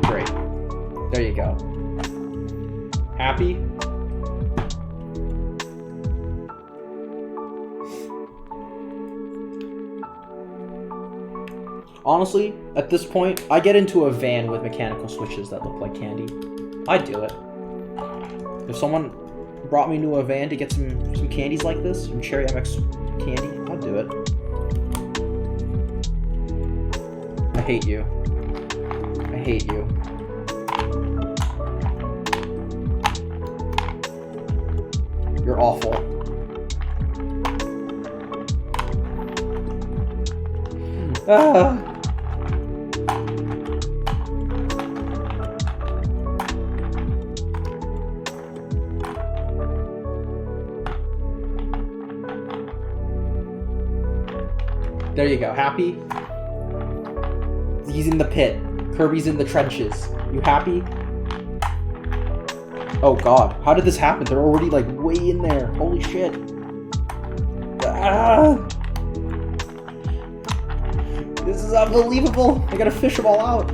Great. There you go. Happy? Honestly, at this point, I get into a van with mechanical switches that look like candy. I'd do it. If someone brought me into a van to get some candies like this, some Cherry MX candy, I'd do it. I hate you. I hate you. You're awful. Ah. There you go. Happy? He's in the pit. Kirby's in the trenches. You happy? Oh god. How did this happen? They're already like way in there. Holy shit. Ah! This is unbelievable. I gotta fish them all out.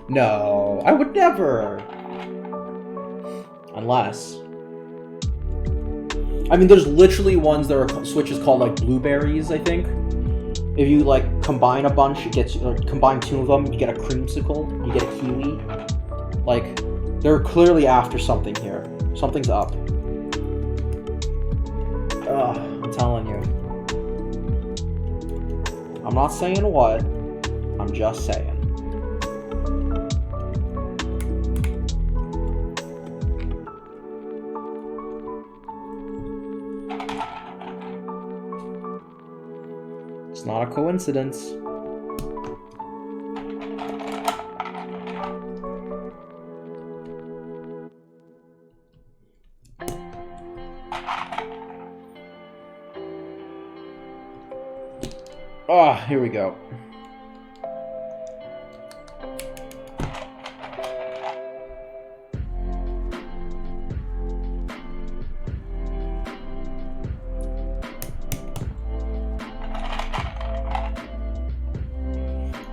No, I would never. Unless. I mean, there's literally ones that are switches called like blueberries, I think. If you like combine a bunch, it gets combine two of them, you get a creamsicle, you get a kiwi. Like, they're clearly after something here. Something's up. Ugh, I'm telling you. I'm not saying what. I'm just saying. not a coincidence. Ah, here we go.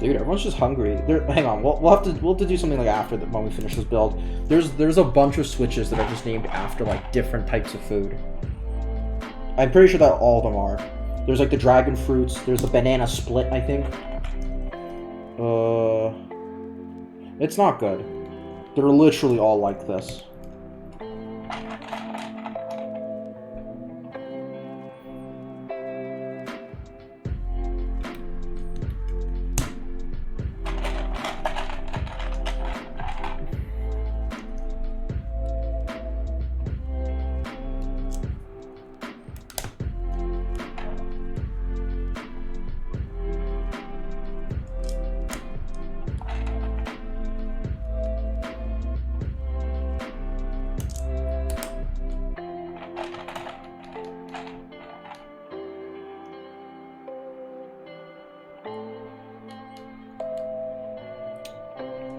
Dude, everyone's just hungry. Hang on, we'll have to do something like after when we finish this build. There's a bunch of switches that are just named after like different types of food. I'm pretty sure that all of them are. There's like the dragon fruits. There's the banana split, I think. It's not good. They're literally all like this.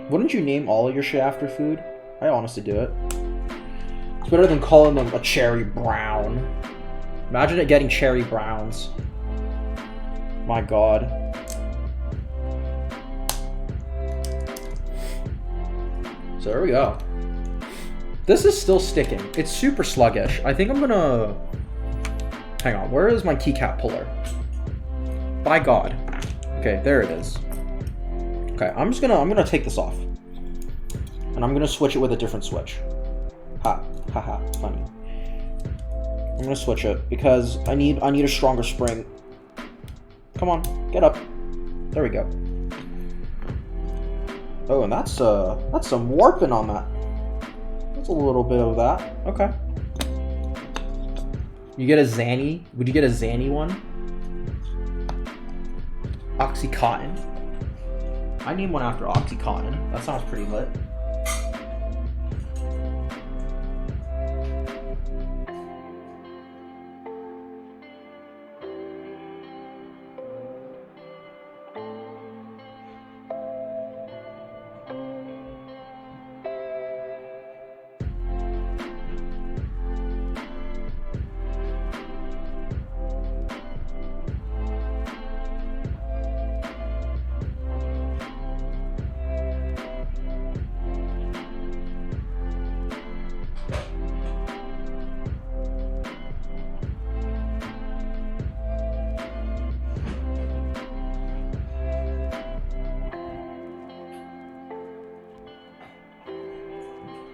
Wouldn't you name all of your shit after food? I honestly do it. It's better than calling them a cherry brown. Imagine it getting cherry browns. My god. So there we go. This is still sticking. It's super sluggish. I think I'm gonna... Hang on, where is my keycap puller? By god. Okay, there it is. Okay, I'm gonna take this off. And I'm gonna switch it with a different switch. Haha, funny. I'm gonna switch it because I need a stronger spring. Come on, get up. There we go. Oh, and that's some warping on that. That's a little bit of that. Okay. You get a Zanny? Would you get a Zanny one? Oxycontin. I need one after Oxycontin. That sounds pretty lit.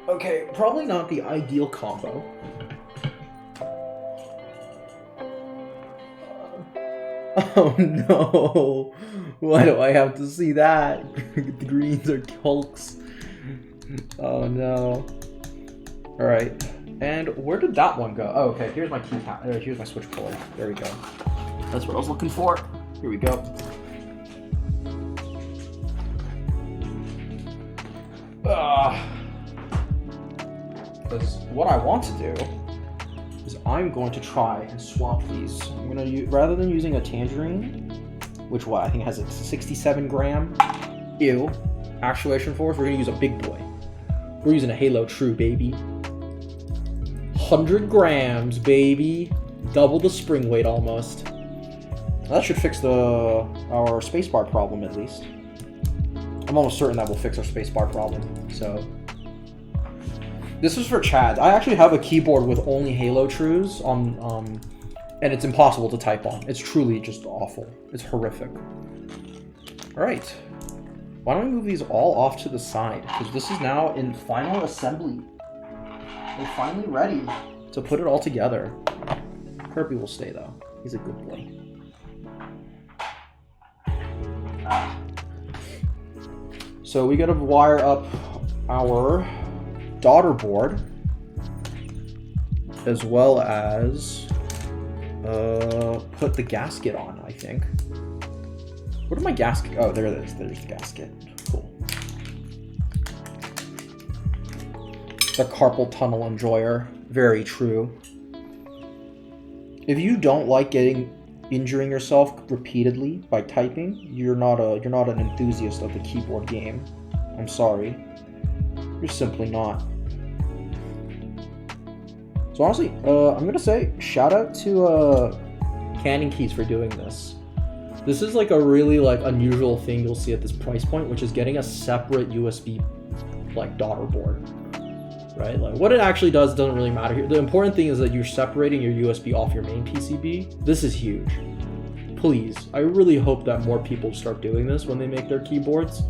Okay, probably not the ideal combo. Oh no! Why do I have to see that? The greens are hulks. Oh no. Alright. And where did that one go? Oh, okay, here's my keycap. Here's my switch puller. There we go. That's what I was looking for. Here we go. Because what I want to do is I'm going to try and swap these. I'm gonna use, rather than using a Tangerine, which I think has a 67 gram actuation force, we're gonna use a big boy. We're using a Halo True, baby. 100 grams, baby. Double the spring weight almost. That should fix our spacebar problem at least. I'm almost certain that will fix our spacebar problem. So. This is for Chad. I actually have a keyboard with only Halo Trues on, and it's impossible to type on. It's truly just awful. It's horrific. All right. Why don't we move these all off to the side? Because this is now in final assembly. We're finally ready to put it all together. Kirby will stay though. He's a good boy. So we gotta wire up our daughter board, as well as put the gasket on, I think. What are my gasket? Oh, there it is. There's the gasket. Cool. The carpal tunnel enjoyer. Very true. If you don't like injuring yourself repeatedly by typing, you're not an enthusiast of the keyboard game. I'm sorry. You're simply not. So honestly, I'm gonna say shout out to Cannon Keys for doing this. This is like a really like unusual thing you'll see at this price point, which is getting a separate USB like daughter board. Right? Like what it actually doesn't really matter here. The important thing is that you're separating your USB off your main PCB. This is huge. Please, I really hope that more people start doing this when they make their keyboards,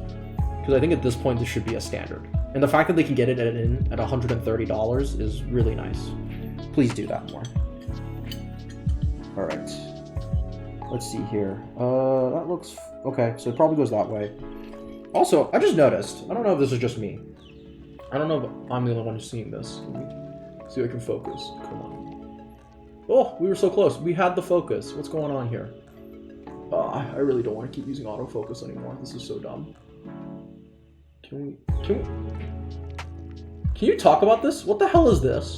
because I think at this point this should be a standard. And the fact that they can get it at $130 is really nice. Please do that more. All right. Let's see here. That looks okay. So it probably goes that way. Also, I just noticed. I don't know if this is just me. I don't know if I'm the only one who's seeing this. Let me see if I can focus. Come on. Oh, we were so close. We had the focus. What's going on here? I really don't want to keep using autofocus anymore. This is so dumb. Can you talk about this? What the hell is this?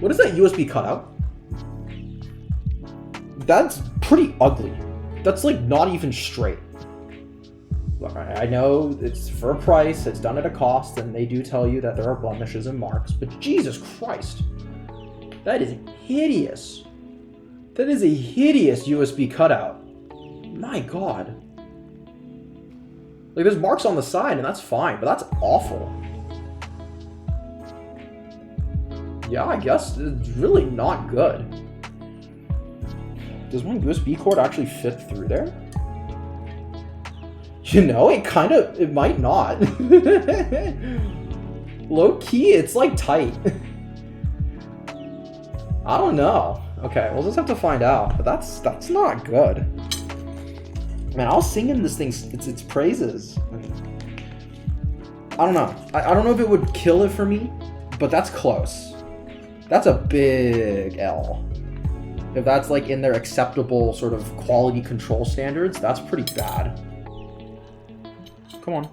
What is that USB cutout? That's pretty ugly. That's like not even straight. I know it's for a price, it's done at a cost, and they do tell you that there are blemishes and marks, but Jesus Christ, that is hideous. That is a hideous USB cutout. My God. Like, there's marks on the side, and that's fine, but that's awful. Yeah, I guess it's really not good. Does my USB cord actually fit through there? You know, it might not. Low key, it's like tight. I don't know. Okay, we'll just have to find out. But that's not good. Man, I was singing this thing, its praises. I don't know. I don't know if it would kill it for me, but that's close. That's a big L. If that's like in their acceptable sort of quality control standards, that's pretty bad. Come on.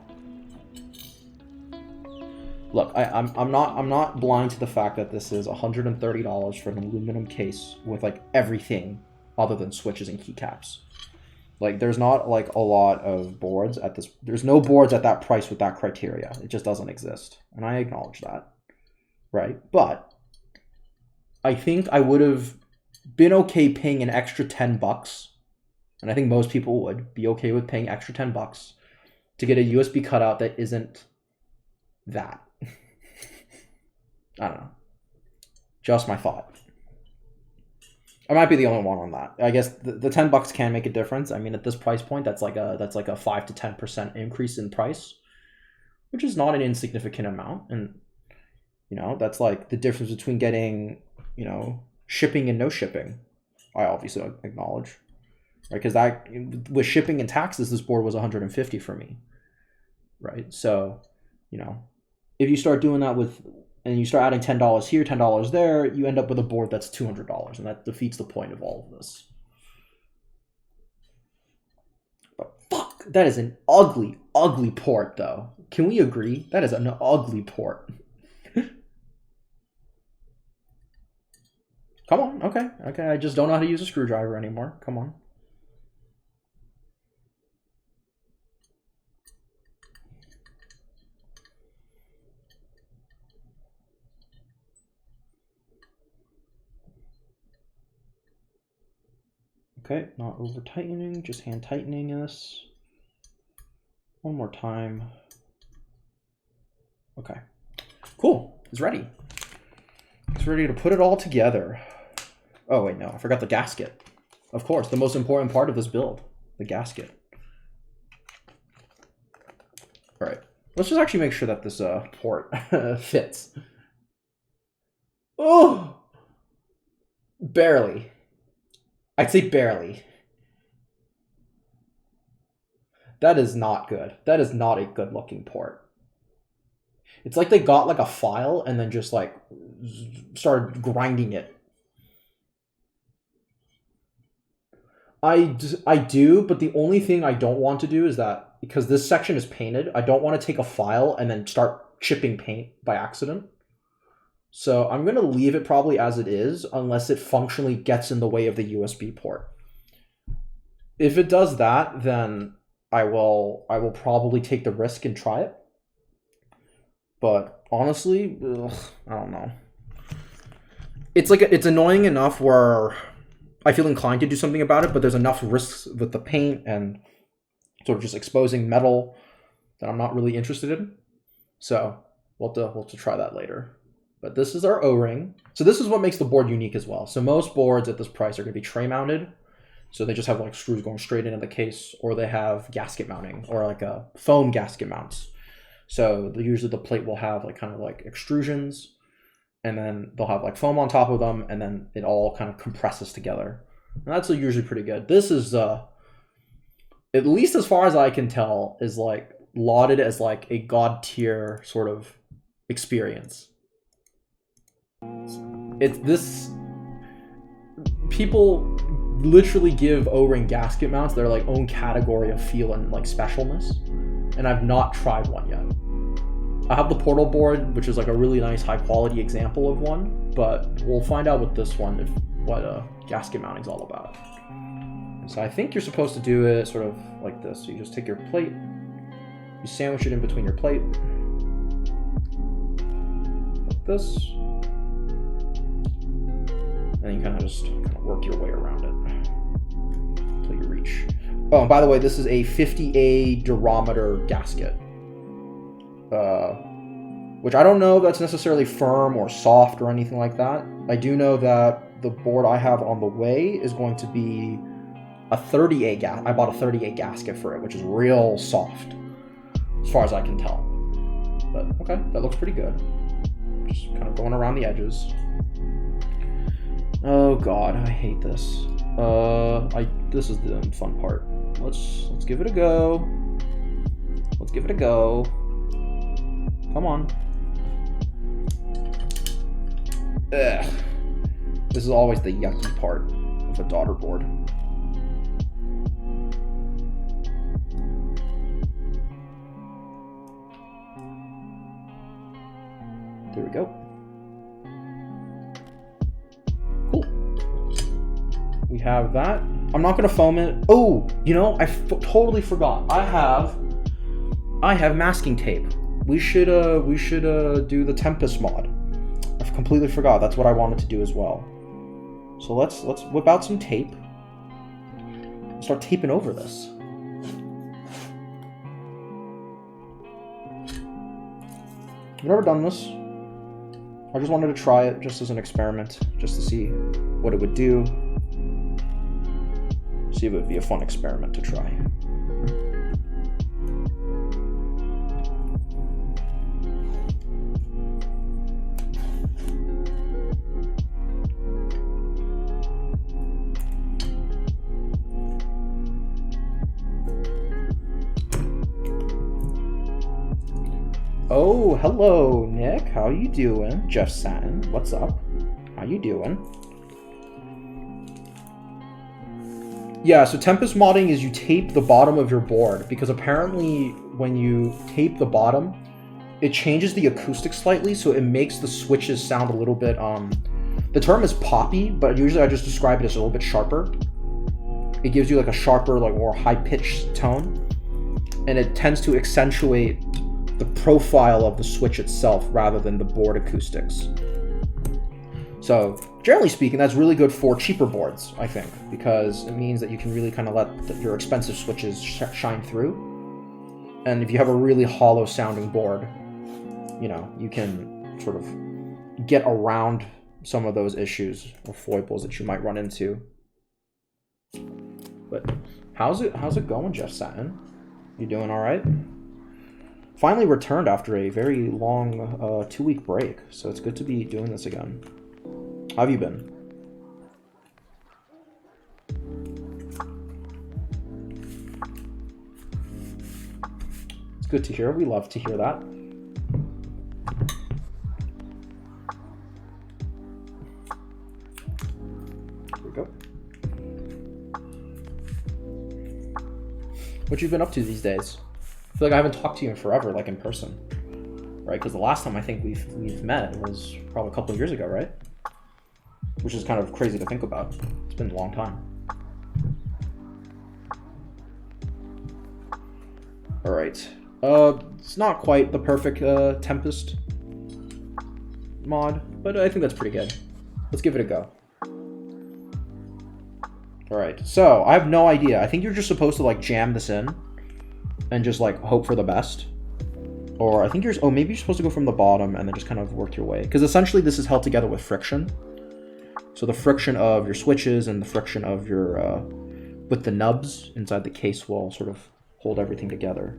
Look, I'm not blind to the fact that this is $130 for an aluminum case with like everything other than switches and keycaps. Like, there's not like a lot of boards at this. There's no boards at that price with that criteria. It just doesn't exist, and I acknowledge that, right? But I think I would have been okay paying an extra $10, and I think most people would be okay with paying extra $10 to get a USB cutout that isn't that. I don't know. Just my thought. I might be the only one on that. I guess the $10 can make a difference. I mean, at this price point, that's like a 5 to 10% increase in price, which is not an insignificant amount. And you know, that's like the difference between getting, you know, shipping and no shipping. I obviously acknowledge, right? Because that with shipping and taxes, this board was $150 for me, right? So, you know, if you start doing that and you start adding $10 here, $10 there, you end up with a board that's $200, and that defeats the point of all of this. But fuck, that is an ugly, ugly port, though. Can we agree? That is an ugly port. Come on, okay, I just don't know how to use a screwdriver anymore. Come on. Okay, not over tightening, just hand tightening this. One more time. Okay, cool, it's ready. It's ready to put it all together. Oh wait, no, I forgot the gasket. Of course, the most important part of this build, the gasket. All right, let's just actually make sure that this port fits. Oh, barely. I'd say barely. That is not good. That is not a good looking port. It's like they got like a file and then just like started grinding it. I do, but the only thing I don't want to do is that, because this section is painted, I don't want to take a file and then start chipping paint by accident. So I'm going to leave it probably as it is, unless it functionally gets in the way of the USB port. If it does that, then I will probably take the risk and try it. But honestly, I don't know. It's like it's annoying enough where I feel inclined to do something about it, but there's enough risks with the paint and sort of just exposing metal that I'm not really interested in. So we'll have to try that later. But this is our O-ring. So this is what makes the board unique as well. So most boards at this price are going to be tray mounted. So they just have like screws going straight into the case, or they have gasket mounting, or like a foam gasket mounts. So usually the plate will have like kind of like extrusions, and then they'll have like foam on top of them, and then it all kind of compresses together. And that's usually pretty good. This is, at least as far as I can tell, is like lauded as like a god tier sort of experience. It's this, people literally give O-ring gasket mounts their like own category of feel and like specialness, and I've not tried one yet. I have the portal board, which is like a really nice high quality example of one, but we'll find out with this one what gasket mounting is all about. So I think you're supposed to do it sort of like this. So you just take your plate, you sandwich it in between your plate, like this, and you kind of work your way around it until you reach. Oh, and by the way, this is a 50A durometer gasket, which I don't know if that's necessarily firm or soft or anything like that. I do know that the board I have on the way is going to be a 30A gas. I bought a 30A gasket for it, which is real soft, as far as I can tell. But okay, that looks pretty good. Just kind of going around the edges. Oh god, I hate this. This is the fun part. Let's give it a go. Let's give it a go. Come on. Ugh. This is always the yucky part of a daughter board. There we go. Cool. We have that. I'm not gonna foam it. Oh, you know, I totally forgot. I have masking tape. We should do the Tempest mod. I completely forgot. That's what I wanted to do as well. So let's whip out some tape. Start taping over this. I've never done this. I just wanted to try it just as an experiment, just to see what it would do. See if it would be a fun experiment to try. Oh, hello, Nick. How you doing? Jeff Satin, what's up? How you doing? Yeah, so Tempest modding is you tape the bottom of your board, because apparently when you tape the bottom, it changes the acoustics slightly, so it makes the switches sound a little bit, the term is poppy, but usually I just describe it as a little bit sharper. It gives you like a sharper, like more high-pitched tone, and it tends to accentuate the profile of the switch itself rather than the board acoustics. So generally speaking, that's really good for cheaper boards, I think, because it means that you can really kind of let your expensive switches shine through. And if you have a really hollow sounding board, you know, you can sort of get around some of those issues or foibles that you might run into. But how's it going, Jeff Satin? You doing all right? Finally returned after a very long 2-week break, so it's good to be doing this again. How have you been? It's good to hear. We love to hear that. There we go. what you've been up to these days. I feel like I haven't talked to you in forever, like in person, right? Because the last time I think we've met was probably a couple of years ago, right? Which is kind of crazy to think about. It's been a long time. All right. It's not quite the perfect Tempest mod, but I think that's pretty good. Let's give it a go. All right. So I have no idea. I think you're just supposed to like jam this in and just like hope for the best. Or I think you're, maybe you're supposed to go from the bottom and then just kind of work your way. Because essentially this is held together with friction. So the friction of your switches and the friction of your, with the nubs inside the case will sort of hold everything together.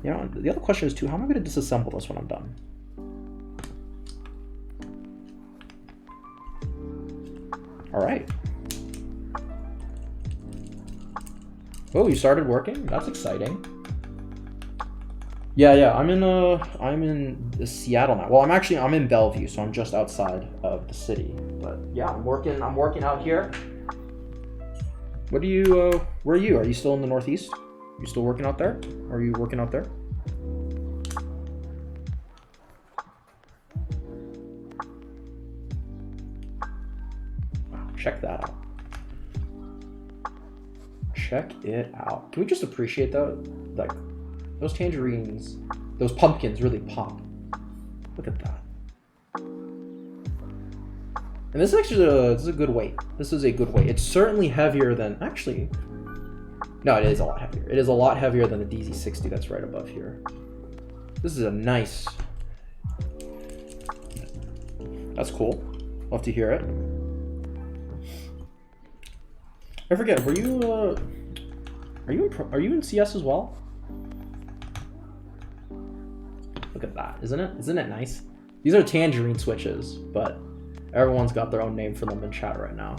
You know, the other question is too, how am I going to disassemble this when I'm done? All right. Oh, you started working? That's exciting. Yeah, I'm in Seattle now. Well, I'm in Bellevue, so I'm just outside of the city. But yeah, I'm working out here. What do you, where are you? Are you still in the Northeast? You still working out there? Are you working out there? Wow, check that out. Check it out. Can we just appreciate that? Like, those tangerines, those pumpkins really pop. Look at that. And this is actually this is a good weight. This is a good weight. It's certainly heavier than, actually, no, it is a lot heavier. It is a lot heavier than the DZ60 that's right above here. This is a nice, that's cool. Love to hear it. I forget, were you, are you in CS as well? Look at that, isn't it nice? These are Tangerine switches, but everyone's got their own name for them in chat right now.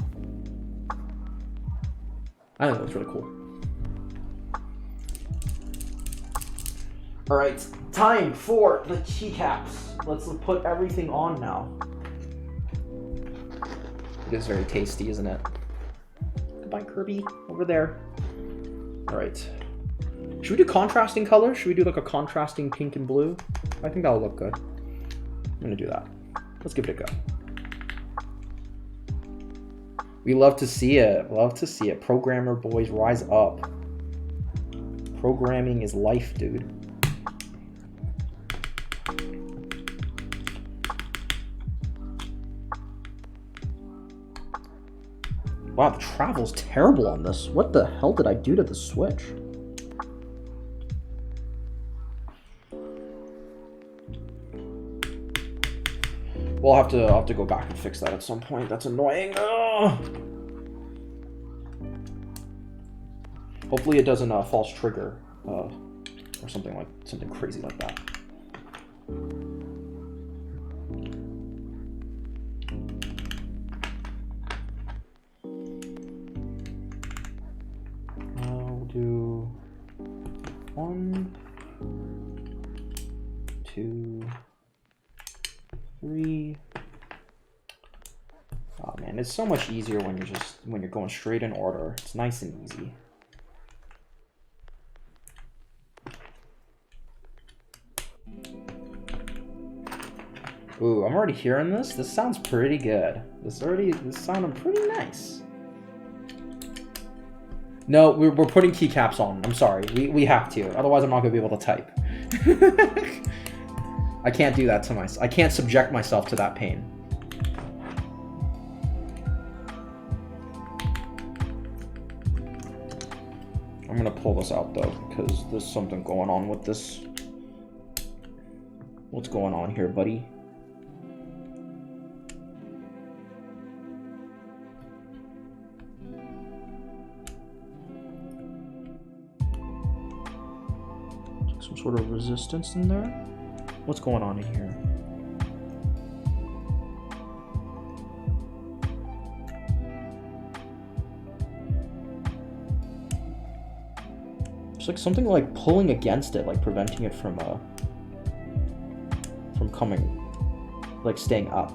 I think that's really cool. All right, time for the keycaps. Let's put everything on now. It is very tasty, isn't it? Goodbye, Kirby, over there. All right. Should we do contrasting colors? Should we do like a contrasting pink and blue? I think that'll look good. I'm gonna do that. Let's give it a go. We love to see it. Love to see it. Programmer boys, rise up. Programming is life, dude. Wow, the travel's terrible on this. What the hell did I do to the Switch? We'll have to go back and fix that at some point. That's annoying. Ugh. Hopefully it doesn't false trigger or something crazy like that. We'll do 1, 2, 3. Oh man, it's so much easier when you're going straight in order. It's nice and easy. Ooh, I'm already hearing this. This sounds pretty good. This sounding pretty nice. No, we're putting keycaps on. I'm sorry. We have to. Otherwise, I'm not gonna be able to type. I can't do that to myself. I can't subject myself to that pain. I'm gonna pull this out though, because there's something going on with this. What's going on here, buddy? Some sort of resistance in there? What's going on in here? It's like something like pulling against it, like preventing it from coming, like staying up.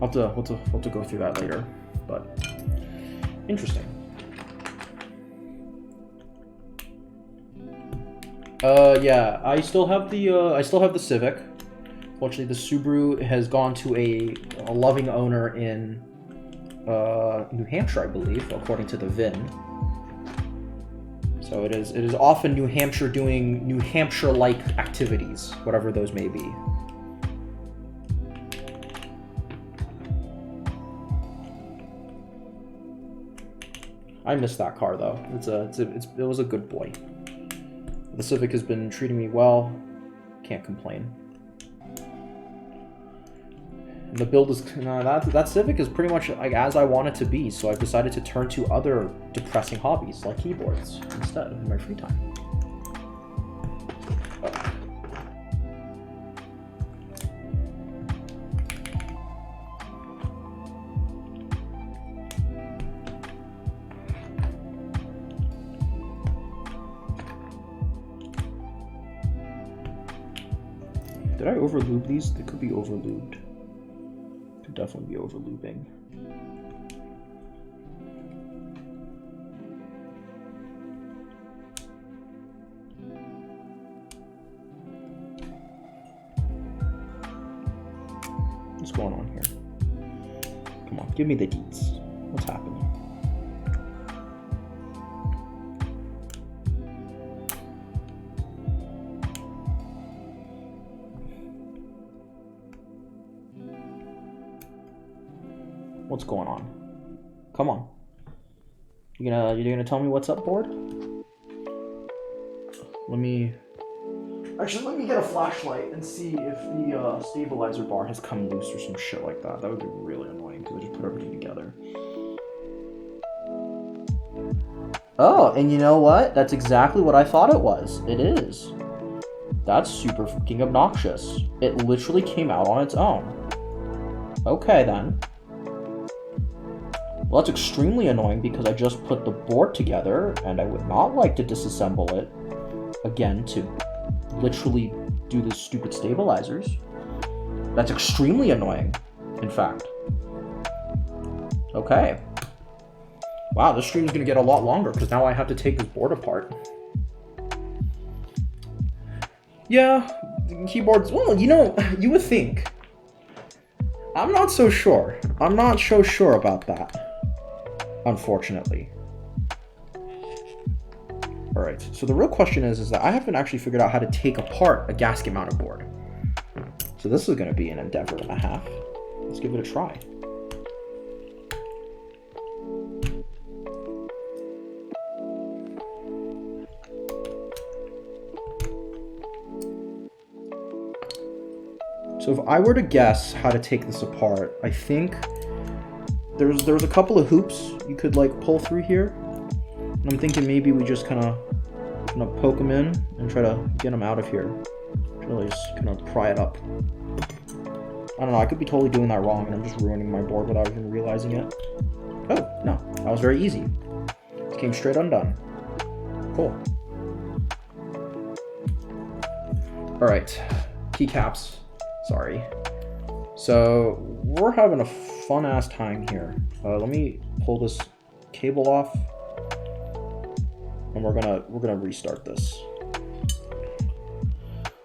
We'll have to go through that later, but interesting. Yeah, I still have the Civic. Fortunately, the Subaru has gone to a loving owner in New Hampshire, I believe, according to the VIN. So it is off in New Hampshire doing New Hampshire-like activities, whatever those may be. I miss that car though. It was a good boy. The Civic has been treating me well. Can't complain. And the build is that Civic is pretty much like as I want it to be. So I've decided to turn to other depressing hobbies like keyboards instead in my free time. Did I overlube these? They could be overlubed. Could definitely be overlubing. What's going on here? Come on, give me the deets. What's happening? What's going on? Come on. You're gonna tell me what's up, board? Let me get a flashlight and see if the stabilizer bar has come loose or some shit like that. That would be really annoying because I just put everything together. Oh, and you know what? That's exactly what I thought it was. It is. That's super fucking obnoxious. It literally came out on its own. Okay then. Well, that's extremely annoying because I just put the board together and I would not like to disassemble it again to literally do the stupid stabilizers. That's extremely annoying, in fact. Okay. Wow, this stream is going to get a lot longer because now I have to take this board apart. Yeah, keyboards, well, you would think. I'm not so sure. I'm not so sure about that. Unfortunately. Alright, so the real question is that I haven't actually figured out how to take apart a gasket mounted board. So this is going to be an endeavor and a half. Let's give it a try. So if I were to guess how to take this apart, I think there's a couple of hoops you could like pull through here. And I'm thinking maybe we just kind of poke them in and try to get them out of here. Really just kind of pry it up. I don't know, I could be totally doing that wrong and I'm just ruining my board without even realizing it. Oh, no, that was very easy. It came straight undone. Cool. Alright, keycaps. Sorry. So we're having a fun ass time here. Let me pull this cable off, and we're gonna restart this.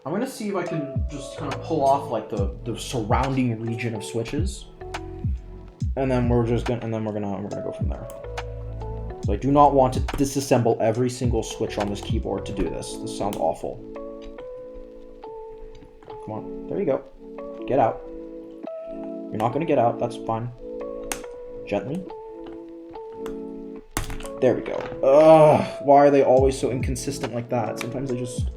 I'm gonna see if I can just kind of pull off like the surrounding region of switches, and then we're gonna go from there. So I do not want to disassemble every single switch on this keyboard to do this. This sounds awful. Come on, there you go. Get out. You're not gonna get out, that's fine. Gently. There we go. Ugh, why are they always so inconsistent like that? Sometimes they just...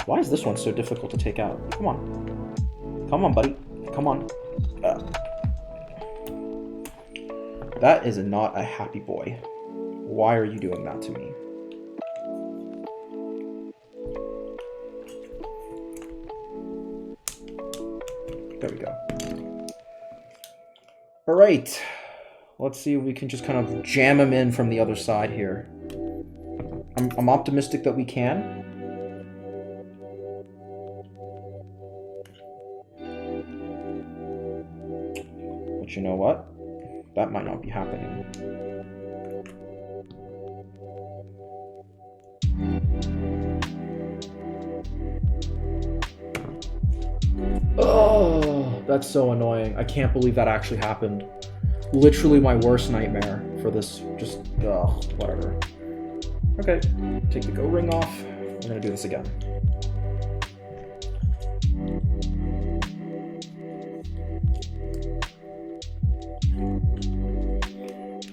Why is this one so difficult to take out? Come on. Come on, buddy. Come on. That is not a happy boy. Why are you doing that to me? There we go. All right. Let's see if we can just kind of jam him in from the other side here. I'm optimistic that we can. But you know what? That might not be happening. Oh, that's so annoying. I can't believe that actually happened. Literally my worst nightmare for this. Just, whatever. Okay, take the go ring off. We're gonna do this again.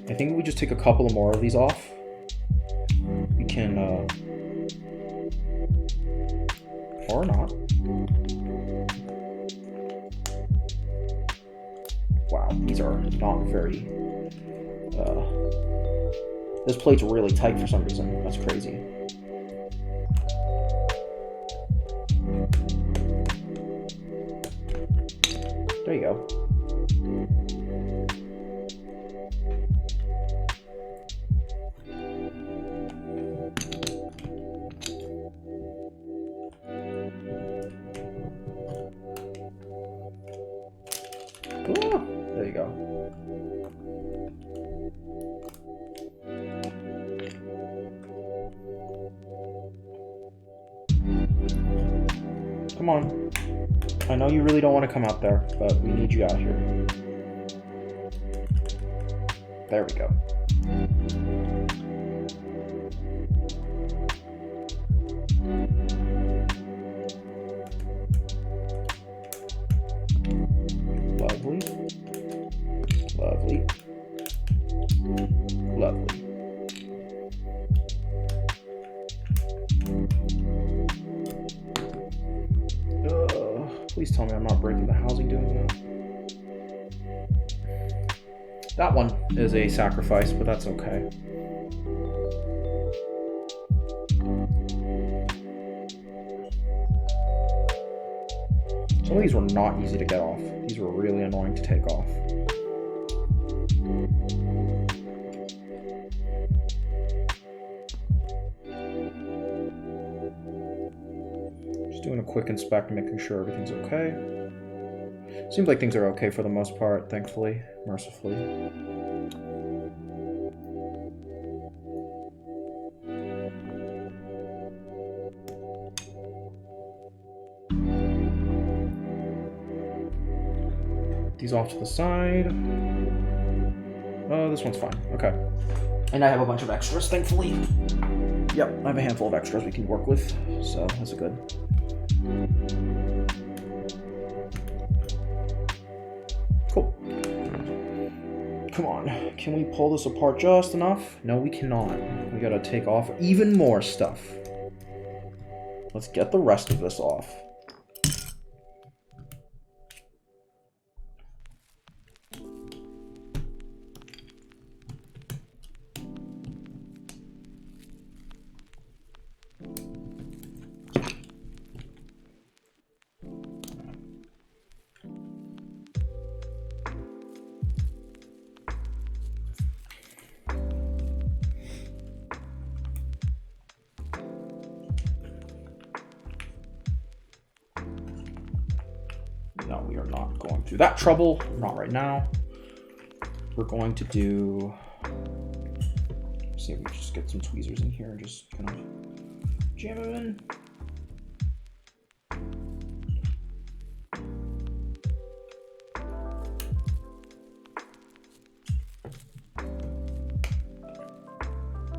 I think if we just take a couple of more of these off, we can, or not. Wow, these are not very, this plate's really tight for some reason. That's crazy. There you go. There you go. Come on. I know you really don't want to come out there, but we need you out here. There we go. Lovely. Lovely. Lovely. Please tell me I'm not breaking the housing doing that. That one is a sacrifice, but that's okay. Some of these were not easy to get off. These were really annoying to take off. Just doing a quick inspect, making sure everything's okay. Seems like things are okay for the most part, thankfully, mercifully. These off to the side. Oh, this one's fine. Okay. And I have a bunch of extras, thankfully. Yep, I have a handful of extras we can work with, so that's good. Cool. Come on. Can we pull this apart just enough? No, we cannot. We gotta take off even more stuff. Let's get the rest of this off. No, we are not going through that trouble. Not right now. We're going to do... Let's see if we can just get some tweezers in here and just kind of jam them in.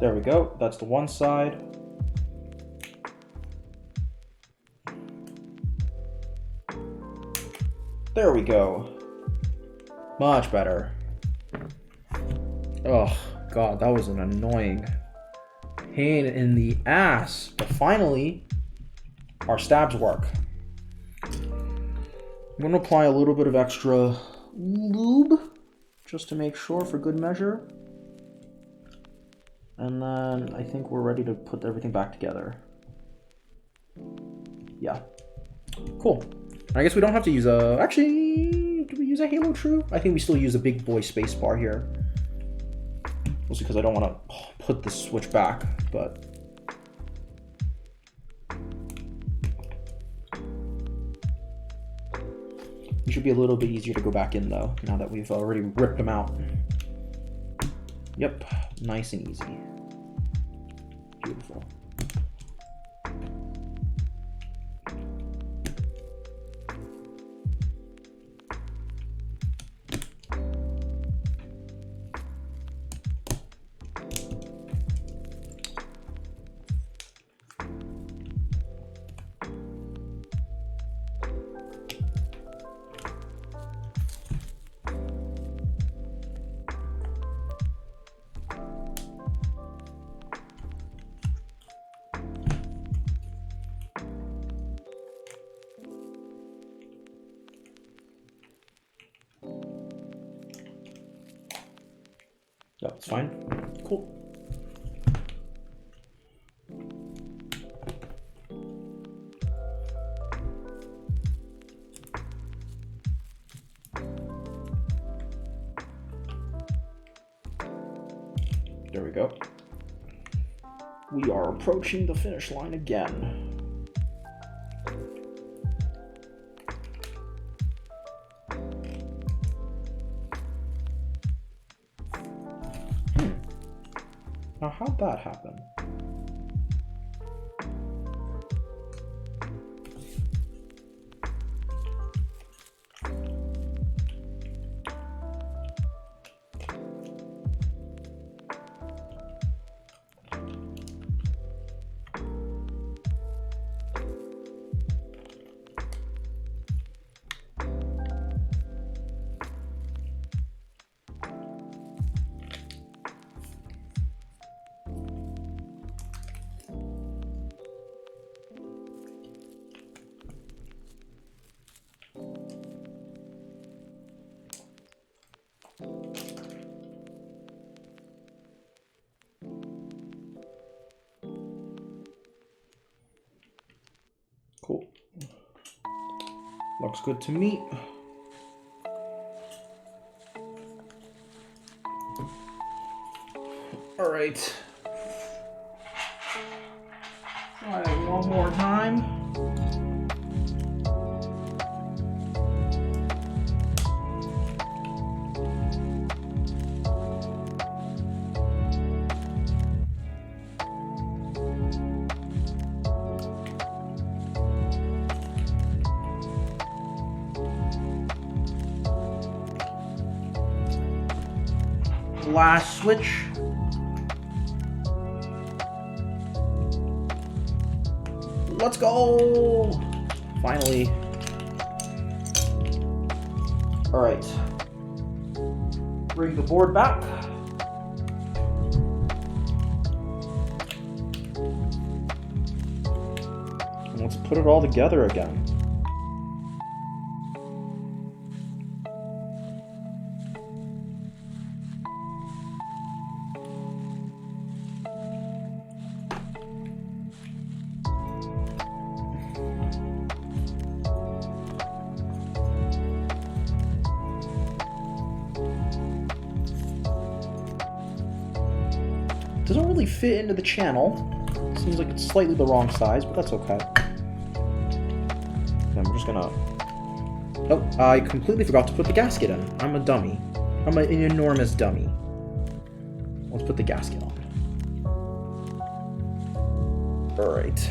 There we go. That's the one side. There we go. Much better. Oh, God, that was an annoying pain in the ass. But finally, our stabs work. I'm going to apply a little bit of extra lube just to make sure for good measure. And then I think we're ready to put everything back together. Yeah. Cool. I guess we don't have to use a... Actually, do we use a Halo True? I think we still use a big boy spacebar here. Mostly because I don't want to put the switch back, but It should be a little bit easier to go back in though, now that we've already ripped them out. Yep, nice and easy. Beautiful. That's fine. Cool. There we go. We are approaching the finish line again. Now, how'd that happen? Cool. Looks good to me. All right. Try it one more time. Last switch. Let's go! Finally. All right. Bring the board back. And let's put it all together again. Doesn't really fit into the channel. Seems like it's slightly the wrong size, but that's okay. I'm just gonna... Oh, I completely forgot to put the gasket in. I'm a dummy. I'm an enormous dummy. Let's put the gasket on. Alright.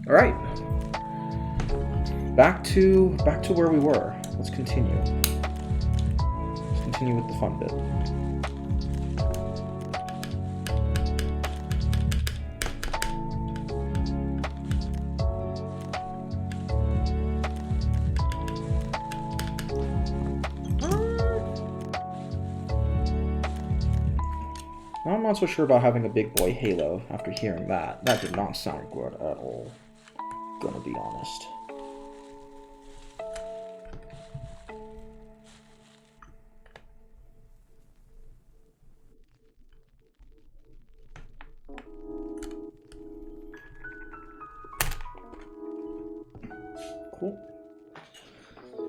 All right, back to where we were. Let's continue. Let's continue with the fun bit. I'm not so sure about having a big boy halo after hearing that. That did not sound good at all. Gonna be honest.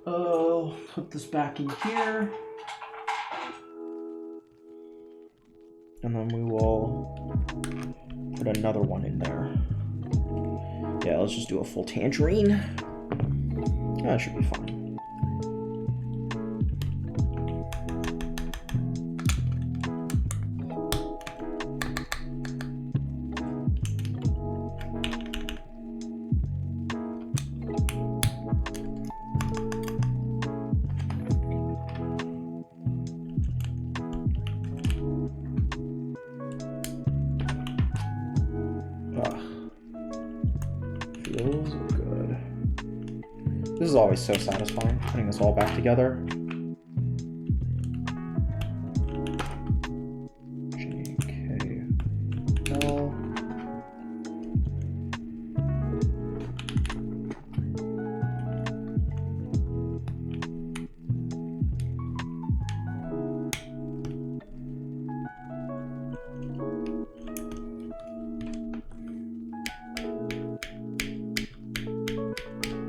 Put this back in here. And then we will put another one in there. Yeah, let's just do a full tangerine. That should be fine. Feels good. This is always so satisfying, putting this all back together. JKL.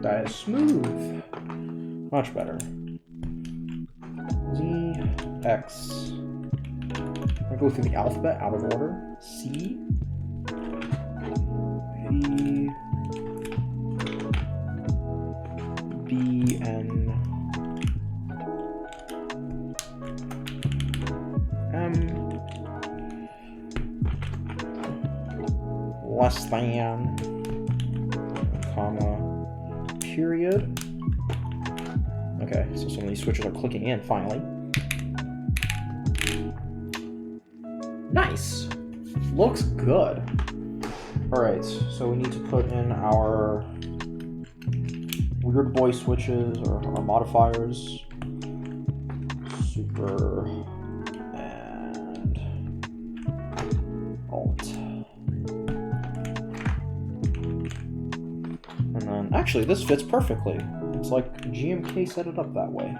That is smooth. Much better. Z, X. I'm gonna go through the alphabet out of order. C, V, B, N, M, less than, comma, period. Okay, so some of these switches are clicking in finally. Nice. Looks good. Alright, so we need to put in our weird boy switches or our modifiers. Super and alt. And then, actually, this fits perfectly. It's like GMK set it up that way.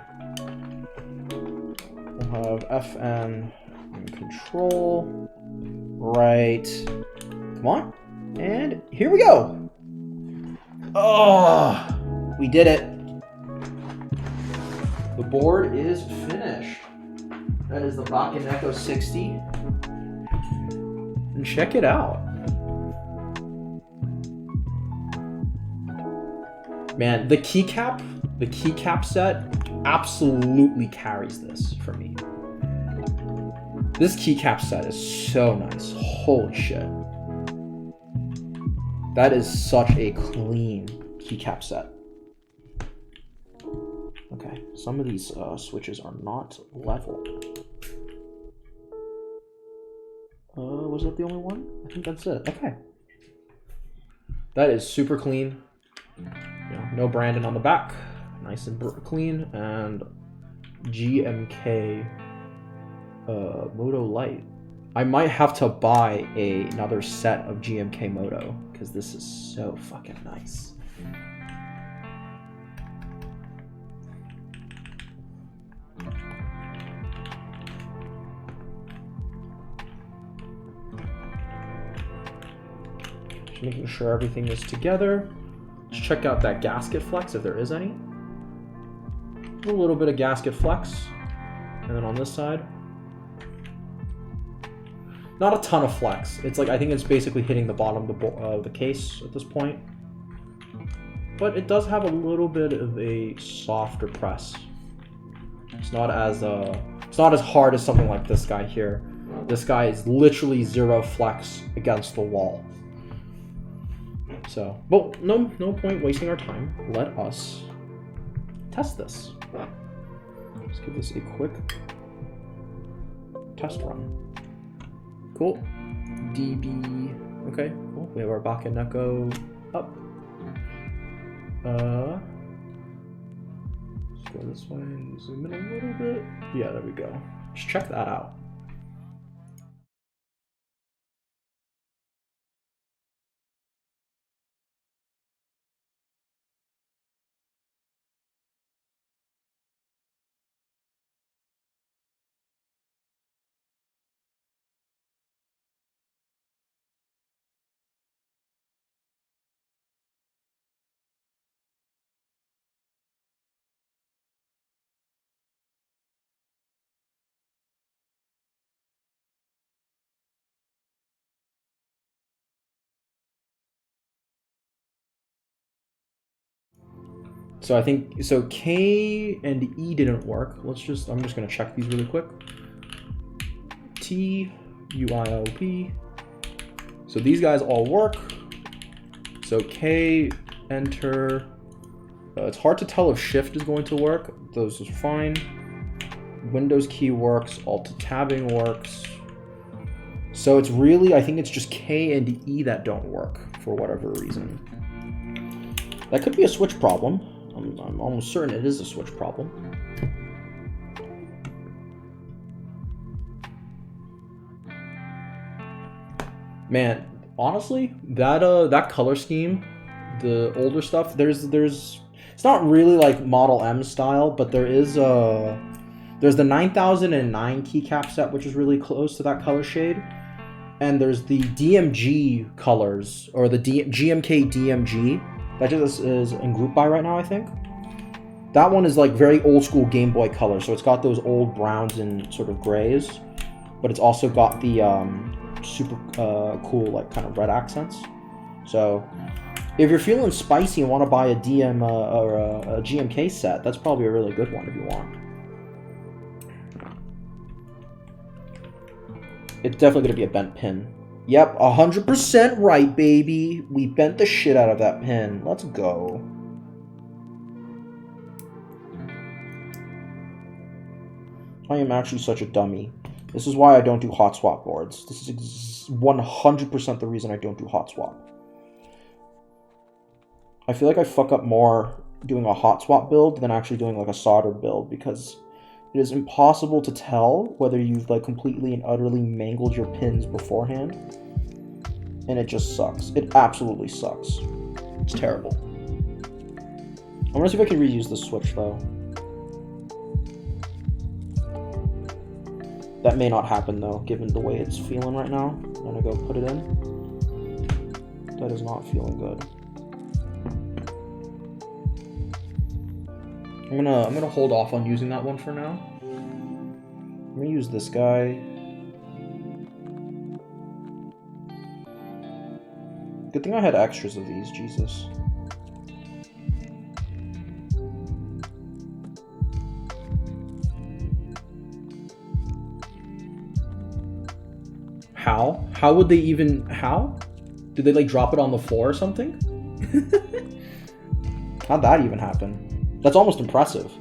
We'll have FN and control. Right. Come on. And here we go. Oh, we did it. The board is finished. That is the Bakeneko 60. And check it out. Man, the keycap set absolutely carries this for me. This keycap set is so nice. Holy shit. That is such a clean keycap set. Okay, some of these switches are not level. Was that the only one? I think that's it. Okay. That is super clean. No branding on the back, nice and clean, and GMK Moto Light. I might have to buy another set of GMK Moto because this is so fucking nice. Just making sure everything is together. Let's check out that gasket flex if there is any. A little bit of gasket flex. And then on this side, not a ton of flex. It's like, I think it's basically hitting the bottom of the case at this point. But it does have a little bit of a softer press. It's not as hard as something like this guy here. This guy is literally zero flex against the wall. So, well, no point wasting our time. Let us test this. Let's give this a quick test run. Cool. DB. Okay, cool. We have our Bakeneko up. Let's go this way and zoom in a little bit. Yeah, there we go. Just check that out. So I think, so K and E didn't work. I'm just gonna check these really quick. T, U, I, O, P. So these guys all work. So K, enter. It's hard to tell if shift is going to work. Those are fine. Windows key works, alt tabbing works. So it's really, I think it's just K and E that don't work for whatever reason. That could be a switch problem. I'm almost certain it is a switch problem. Man, honestly, that color scheme, the older stuff, there's it's not really like Model M style, but there's the 9009 keycap set, which is really close to that color shade. And there's the DMG colors, or the GMK DMG, that just is in group buy right now, I think. That one is like very old school Game Boy color, so it's got those old browns and sort of grays, but it's also got the super cool like kind of red accents. So if you're feeling spicy and want to buy a DM or a GMK set, that's probably a really good one if you want. It's definitely going to be a bent pin. Yep, 100% right, baby. We bent the shit out of that pin. Let's go. I am actually such a dummy. This is why I don't do hot swap boards. This is 100% the reason I don't do hot swap. I feel like I fuck up more doing a hot swap build than actually doing like a soldered build, because it is impossible to tell whether you've like completely and utterly mangled your pins beforehand. And it just sucks. It absolutely sucks. It's terrible. I'm gonna see if I can reuse this switch though. That may not happen though, given the way it's feeling right now. I'm gonna go put it in. That is not feeling good. I'm gonna hold off on using that one for now. I'm gonna use this guy. Good thing I had extras of these, Jesus. How? How would they even... How? Did they like drop it on the floor or something? How'd that even happen? That's almost impressive.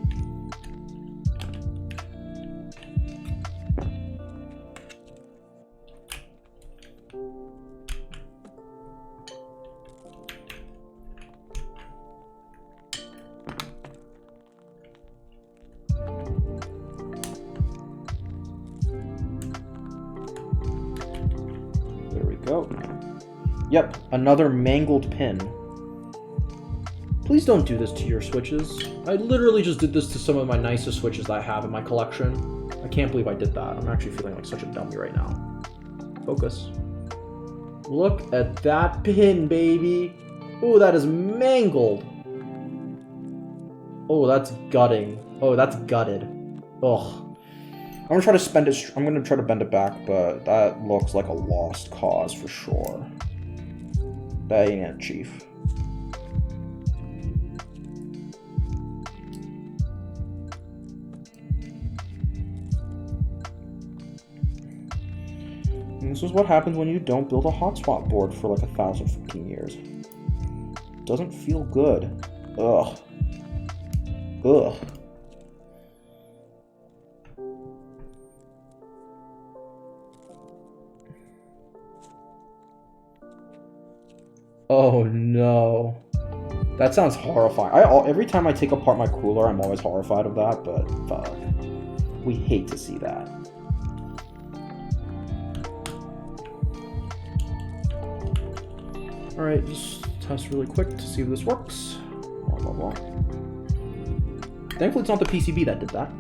There we go. Yep, another mangled pin. Please don't do this to your switches. I literally just did this to some of my nicest switches that I have in my collection. I can't believe I did that. I'm actually feeling like such a dummy right now. Focus. Look at that pin, baby. Oh, that is mangled. Oh, that's gutting. Oh, that's gutted. Ugh. I'm gonna try to spend it. I'm gonna try to bend it back, but that looks like a lost cause for sure. That ain't it, Chief. And this is what happens when you don't build a hot swap board for like 1,000 fucking years. It doesn't feel good. Ugh. Ugh. Oh no. That sounds horrifying. Every time I take apart my cooler, I'm always horrified of that, but fuck. We hate to see that. Alright, just test really quick to see if this works. Blah, blah, blah. Thankfully, it's not the PCB that did that.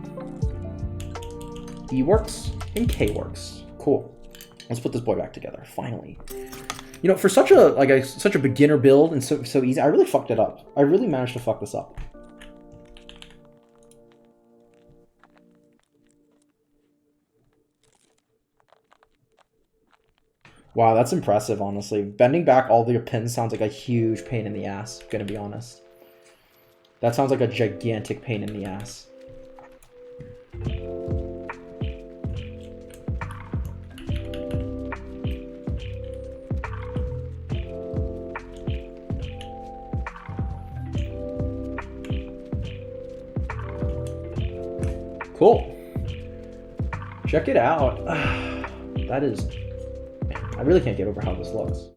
E works, and K works. Cool. Let's put this boy back together, finally. You know, for such a beginner build and so easy, I really fucked it up. I really managed to fuck this up. Wow, that's impressive, honestly. Bending back all your pins sounds like a huge pain in the ass, gonna be honest. That sounds like a gigantic pain in the ass. Cool. Check it out. That is... Man, I really can't get over how this looks.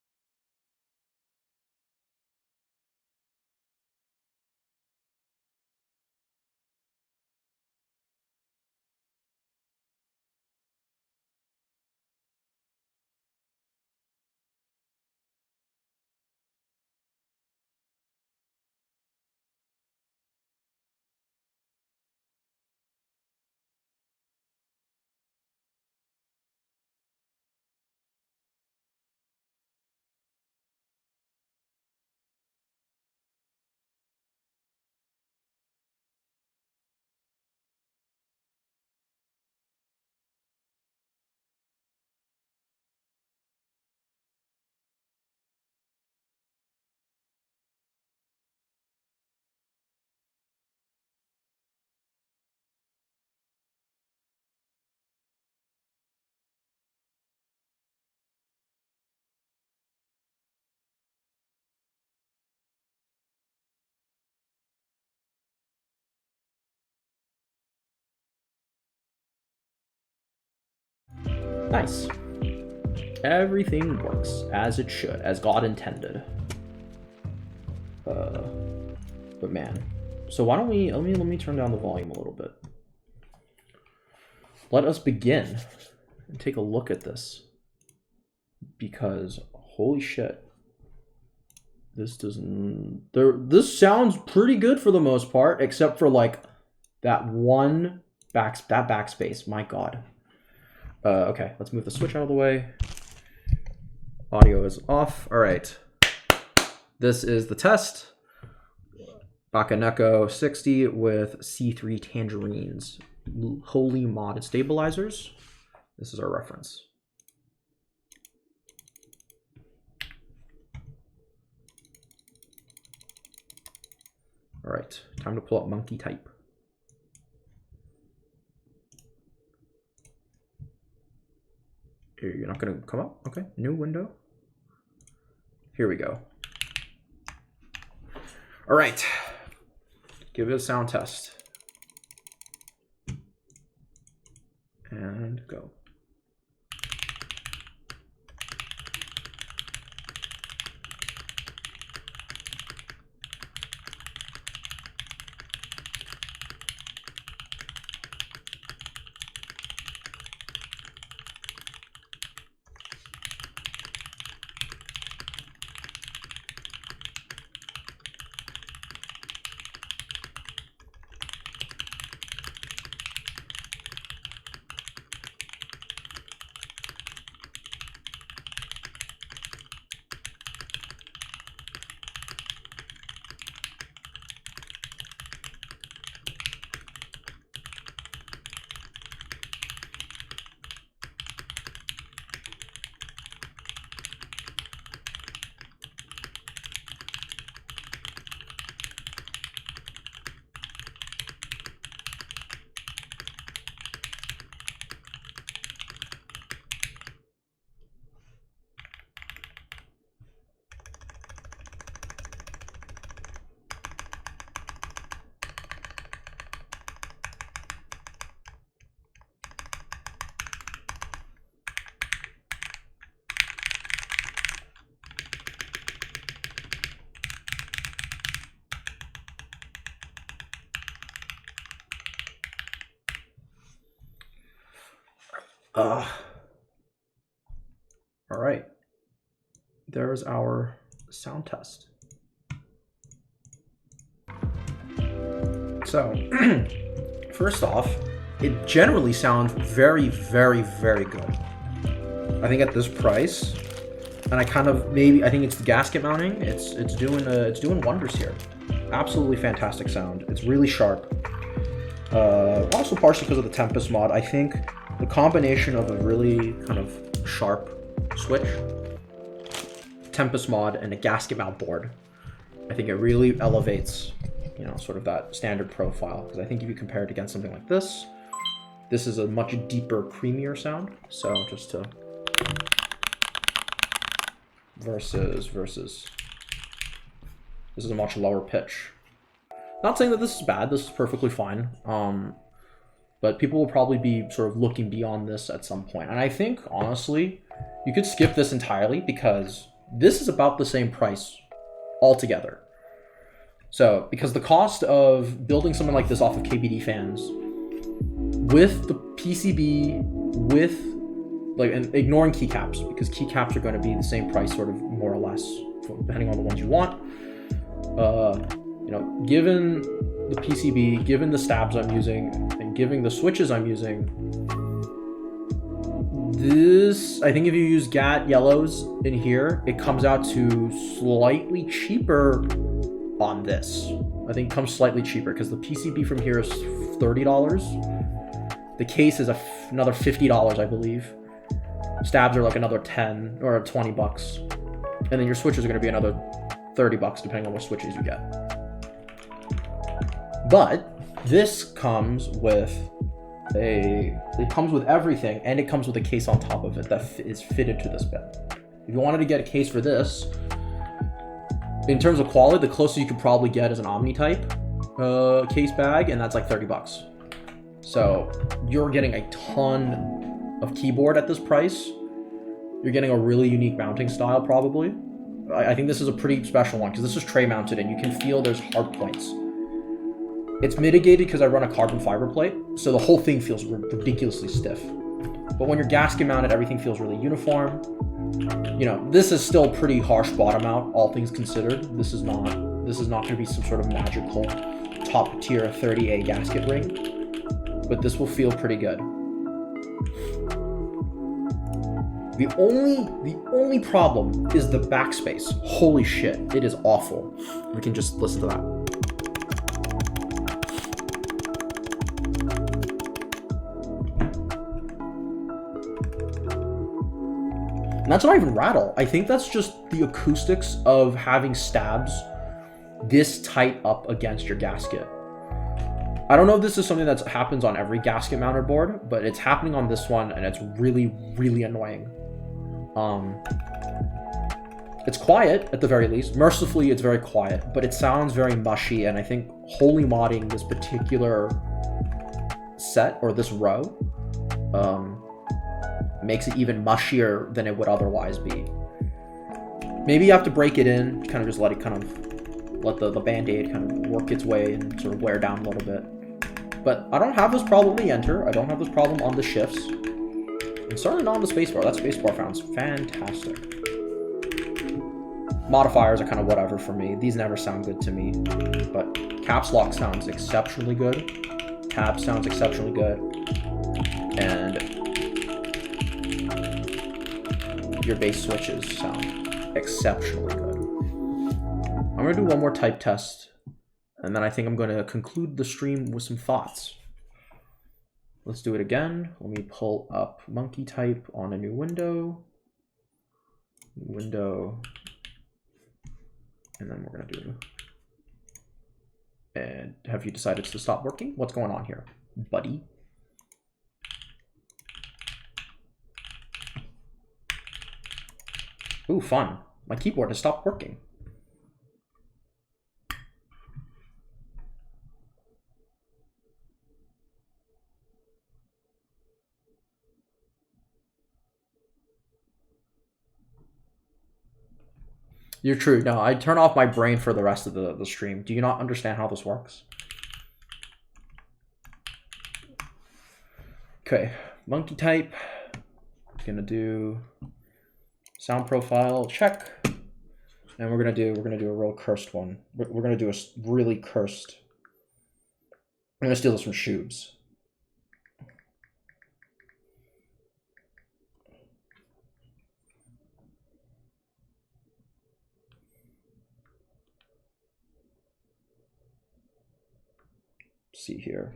Nice. Everything works as it should, as God intended. But man, so why don't we let me turn down the volume a little bit. Let us begin and take a look at this, because holy shit, this doesn't. This sounds pretty good for the most part, except for like that one backspace. My God. Okay, let's move the switch out of the way. Audio is off. All right. This is the test. Bakeneko 60 with C3 Tangerines. Wholly modded stabilizers. This is our reference. All right, time to pull up monkey type. You're not gonna come up? Okay, new window. Here we go. All right, give it a sound test. And go. All right, there's our sound test. So, first off, it generally sounds very, very, very good. I think at this price, and I think it's the gasket mounting. It's doing wonders here. Absolutely fantastic sound. It's really sharp. Also partially because of the Tempest mod. I think the combination of a really kind of sharp switch, Tempest mod, and a gasket mount board, I think it really elevates you know, sort of that standard profile. Because I think if you compare it against something like this is a much deeper, creamier sound. So just to versus this is a much lower pitch. Not saying that this is bad, this is perfectly fine. But people will probably be sort of looking beyond this at some point. And I think, honestly, you could skip this entirely because this is about the same price altogether. So, because the cost of building something like this off of KBD fans with the PCB, with, like, and ignoring keycaps, because keycaps are going to be the same price, sort of, more or less, depending on the ones you want. You know, given the PCB, given the stabs I'm using, and given the switches I'm using, this, I think if you use GAT yellows in here, it comes out to slightly cheaper on this. I think it comes slightly cheaper because the PCB from here is $30. The case is another $50, I believe. Stabs are like another 10 or 20 bucks. And then your switches are going to be another 30 bucks depending on what switches you get. But this comes with it comes with everything, and it comes with a case on top of it that is fitted to this bin. If you wanted to get a case for this, in terms of quality, the closest you could probably get is an Omni type case bag, and that's like 30 bucks. So you're getting a ton of keyboard at this price. You're getting a really unique mounting style, probably. I think this is a pretty special one because this is tray mounted, and you can feel there's hard points. It's mitigated because I run a carbon fiber plate, so the whole thing feels ridiculously stiff. But when you're gasket mounted, everything feels really uniform. You know, this is still pretty harsh bottom out, all things considered. This is not going to be some sort of magical top tier 30A gasket ring, but this will feel pretty good. The only problem is the backspace. Holy shit, it is awful. We can just listen to that. And that's not even rattle. I think that's just the acoustics of having stabs this tight up against your gasket. I don't know if this is something that happens on every gasket mounted board, but it's happening on this one, and it's really, really annoying. It's quiet at the very least. Mercifully, it's very quiet, but it sounds very mushy, and I think holy modding this particular set, or this row, makes it even mushier than it would otherwise be. Maybe you have to break it in, kind of just let the band-aid kind of work its way and sort of wear down a little bit. But I don't have this problem on the enter. I don't have this problem on the shifts. And certainly not on the spacebar. That spacebar sounds fantastic. Modifiers are kind of whatever for me. These never sound good to me. But caps lock sounds exceptionally good. Tab sounds exceptionally good. And your bass switches sound exceptionally good. I'm going to do one more type test, and then I think I'm going to conclude the stream with some thoughts. Let's do it again. Let me pull up monkey type on a new window. And then we're going to do... And have you decided to stop working? What's going on here, buddy? Ooh, fun. My keyboard has stopped working. You're true. No, I turn off my brain for the rest of the stream. Do you not understand how this works? Okay, monkey type. Gonna do sound profile check, and we're gonna do a real cursed one. We're gonna do a really cursed. I'm gonna steal this from Shoobs. See here.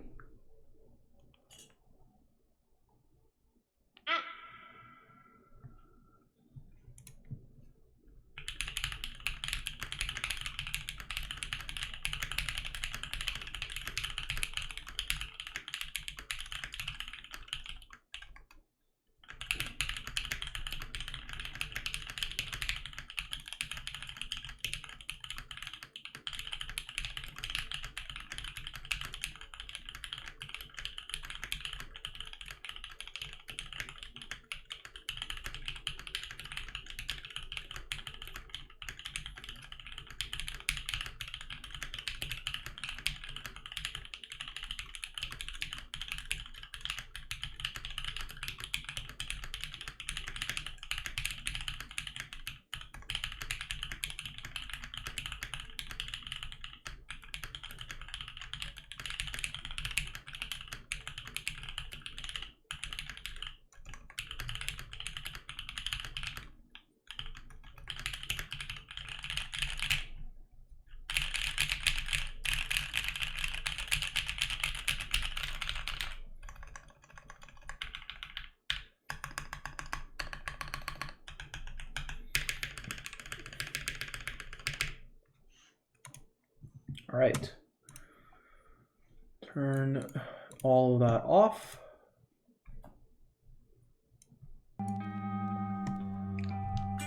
All right. Turn all of that off.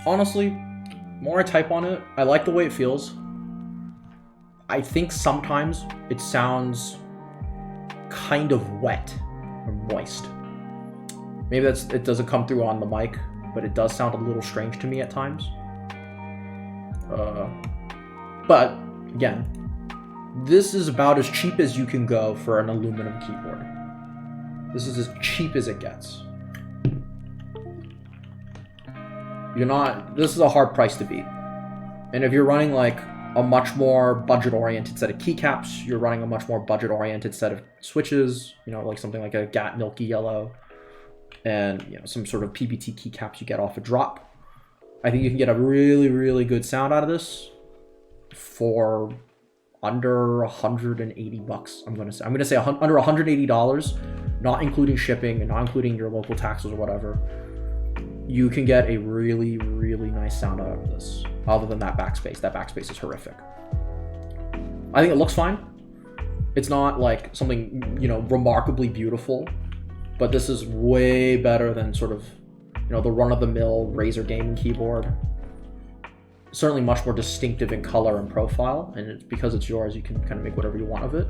Honestly, more I type on it, I like the way it feels. I think sometimes it sounds kind of wet or moist. Maybe it doesn't come through on the mic, but it does sound a little strange to me at times. But again, this is about as cheap as you can go for an aluminum keyboard. This is as cheap as it gets. This is a hard price to beat. And if you're running like a much more budget-oriented set of keycaps, you're running a much more budget-oriented set of switches, like something like a GAT Milky Yellow, and some sort of PBT keycaps you get off a drop. I think you can get a really, really good sound out of this for under $180. I'm gonna say under $180, not including shipping and not including your local taxes or whatever. You can get a really, really nice sound out of this. Other than that backspace. That backspace is horrific. I think it looks fine. It's not like something, remarkably beautiful, but this is way better than sort of, the run-of-the-mill Razer gaming keyboard. Certainly much more distinctive in color and profile, and because it's yours, you can kind of make whatever you want of it.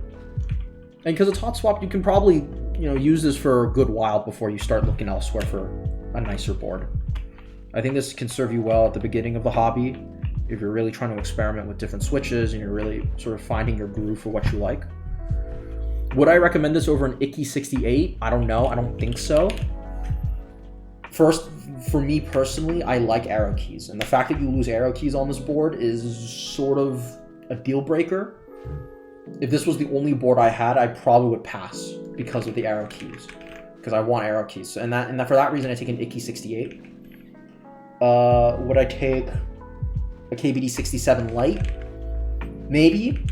And because it's hot swapped, you can probably, use this for a good while before you start looking elsewhere for a nicer board. I think this can serve you well at the beginning of the hobby if you're really trying to experiment with different switches and you're really sort of finding your groove for what you like. Would I recommend this over an Icky 68? I don't know. I don't think so. First, for me personally, I like arrow keys, and the fact that you lose arrow keys on this board is sort of a deal breaker. If this was the only board I had, I probably would pass because of the arrow keys, because I want arrow keys, and for that reason, I take an Icky 68. Would I take a KBD 67 Lite? Maybe.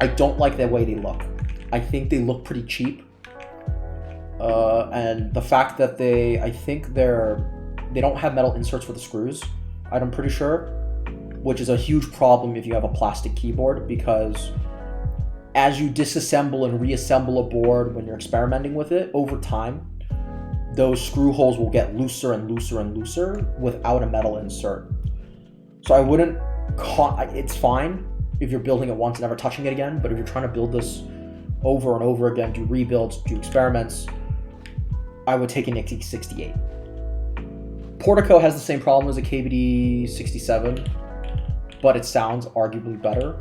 I don't like the way they look. I think they look pretty cheap. And the fact that they don't have metal inserts for the screws, I'm pretty sure, which is a huge problem if you have a plastic keyboard, because as you disassemble and reassemble a board when you're experimenting with it, over time, those screw holes will get looser and looser and looser without a metal insert. So I wouldn't, it's fine if you're building it once and never touching it again, but if you're trying to build this over and over again, do rebuilds, do experiments, I would take an Icky 68. Portico has the same problem as a KBD 67, but it sounds arguably better.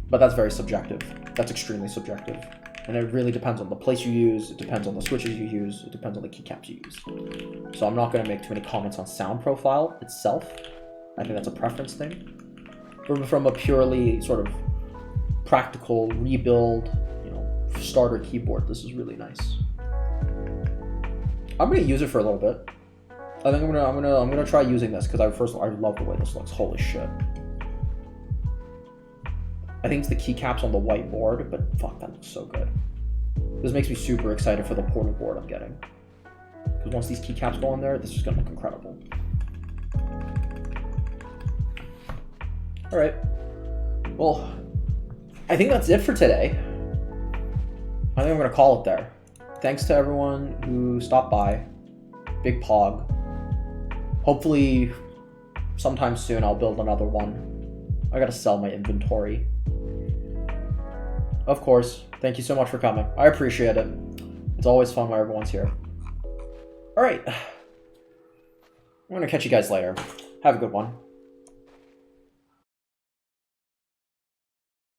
But that's very subjective. That's extremely subjective. And it really depends on the place you use, it depends on the switches you use, it depends on the keycaps you use. So I'm not going to make too many comments on sound profile itself. I think that's a preference thing. But from a purely sort of practical rebuild, starter keyboard, this is really nice. I'm gonna use it for a little bit. I think I'm gonna try using this because I love the way this looks. Holy shit! I think it's the keycaps on the white board, but fuck, that looks so good. This makes me super excited for the portal board I'm getting. Because once these keycaps go on there, this is gonna look incredible. All right. Well, I think that's it for today. I think I'm going to call it there. Thanks to everyone who stopped by. Big Pog. Hopefully, sometime soon I'll build another one. I got to sell my inventory. Of course, thank you so much for coming. I appreciate it. It's always fun when everyone's here. Alright. I'm going to catch you guys later. Have a good one.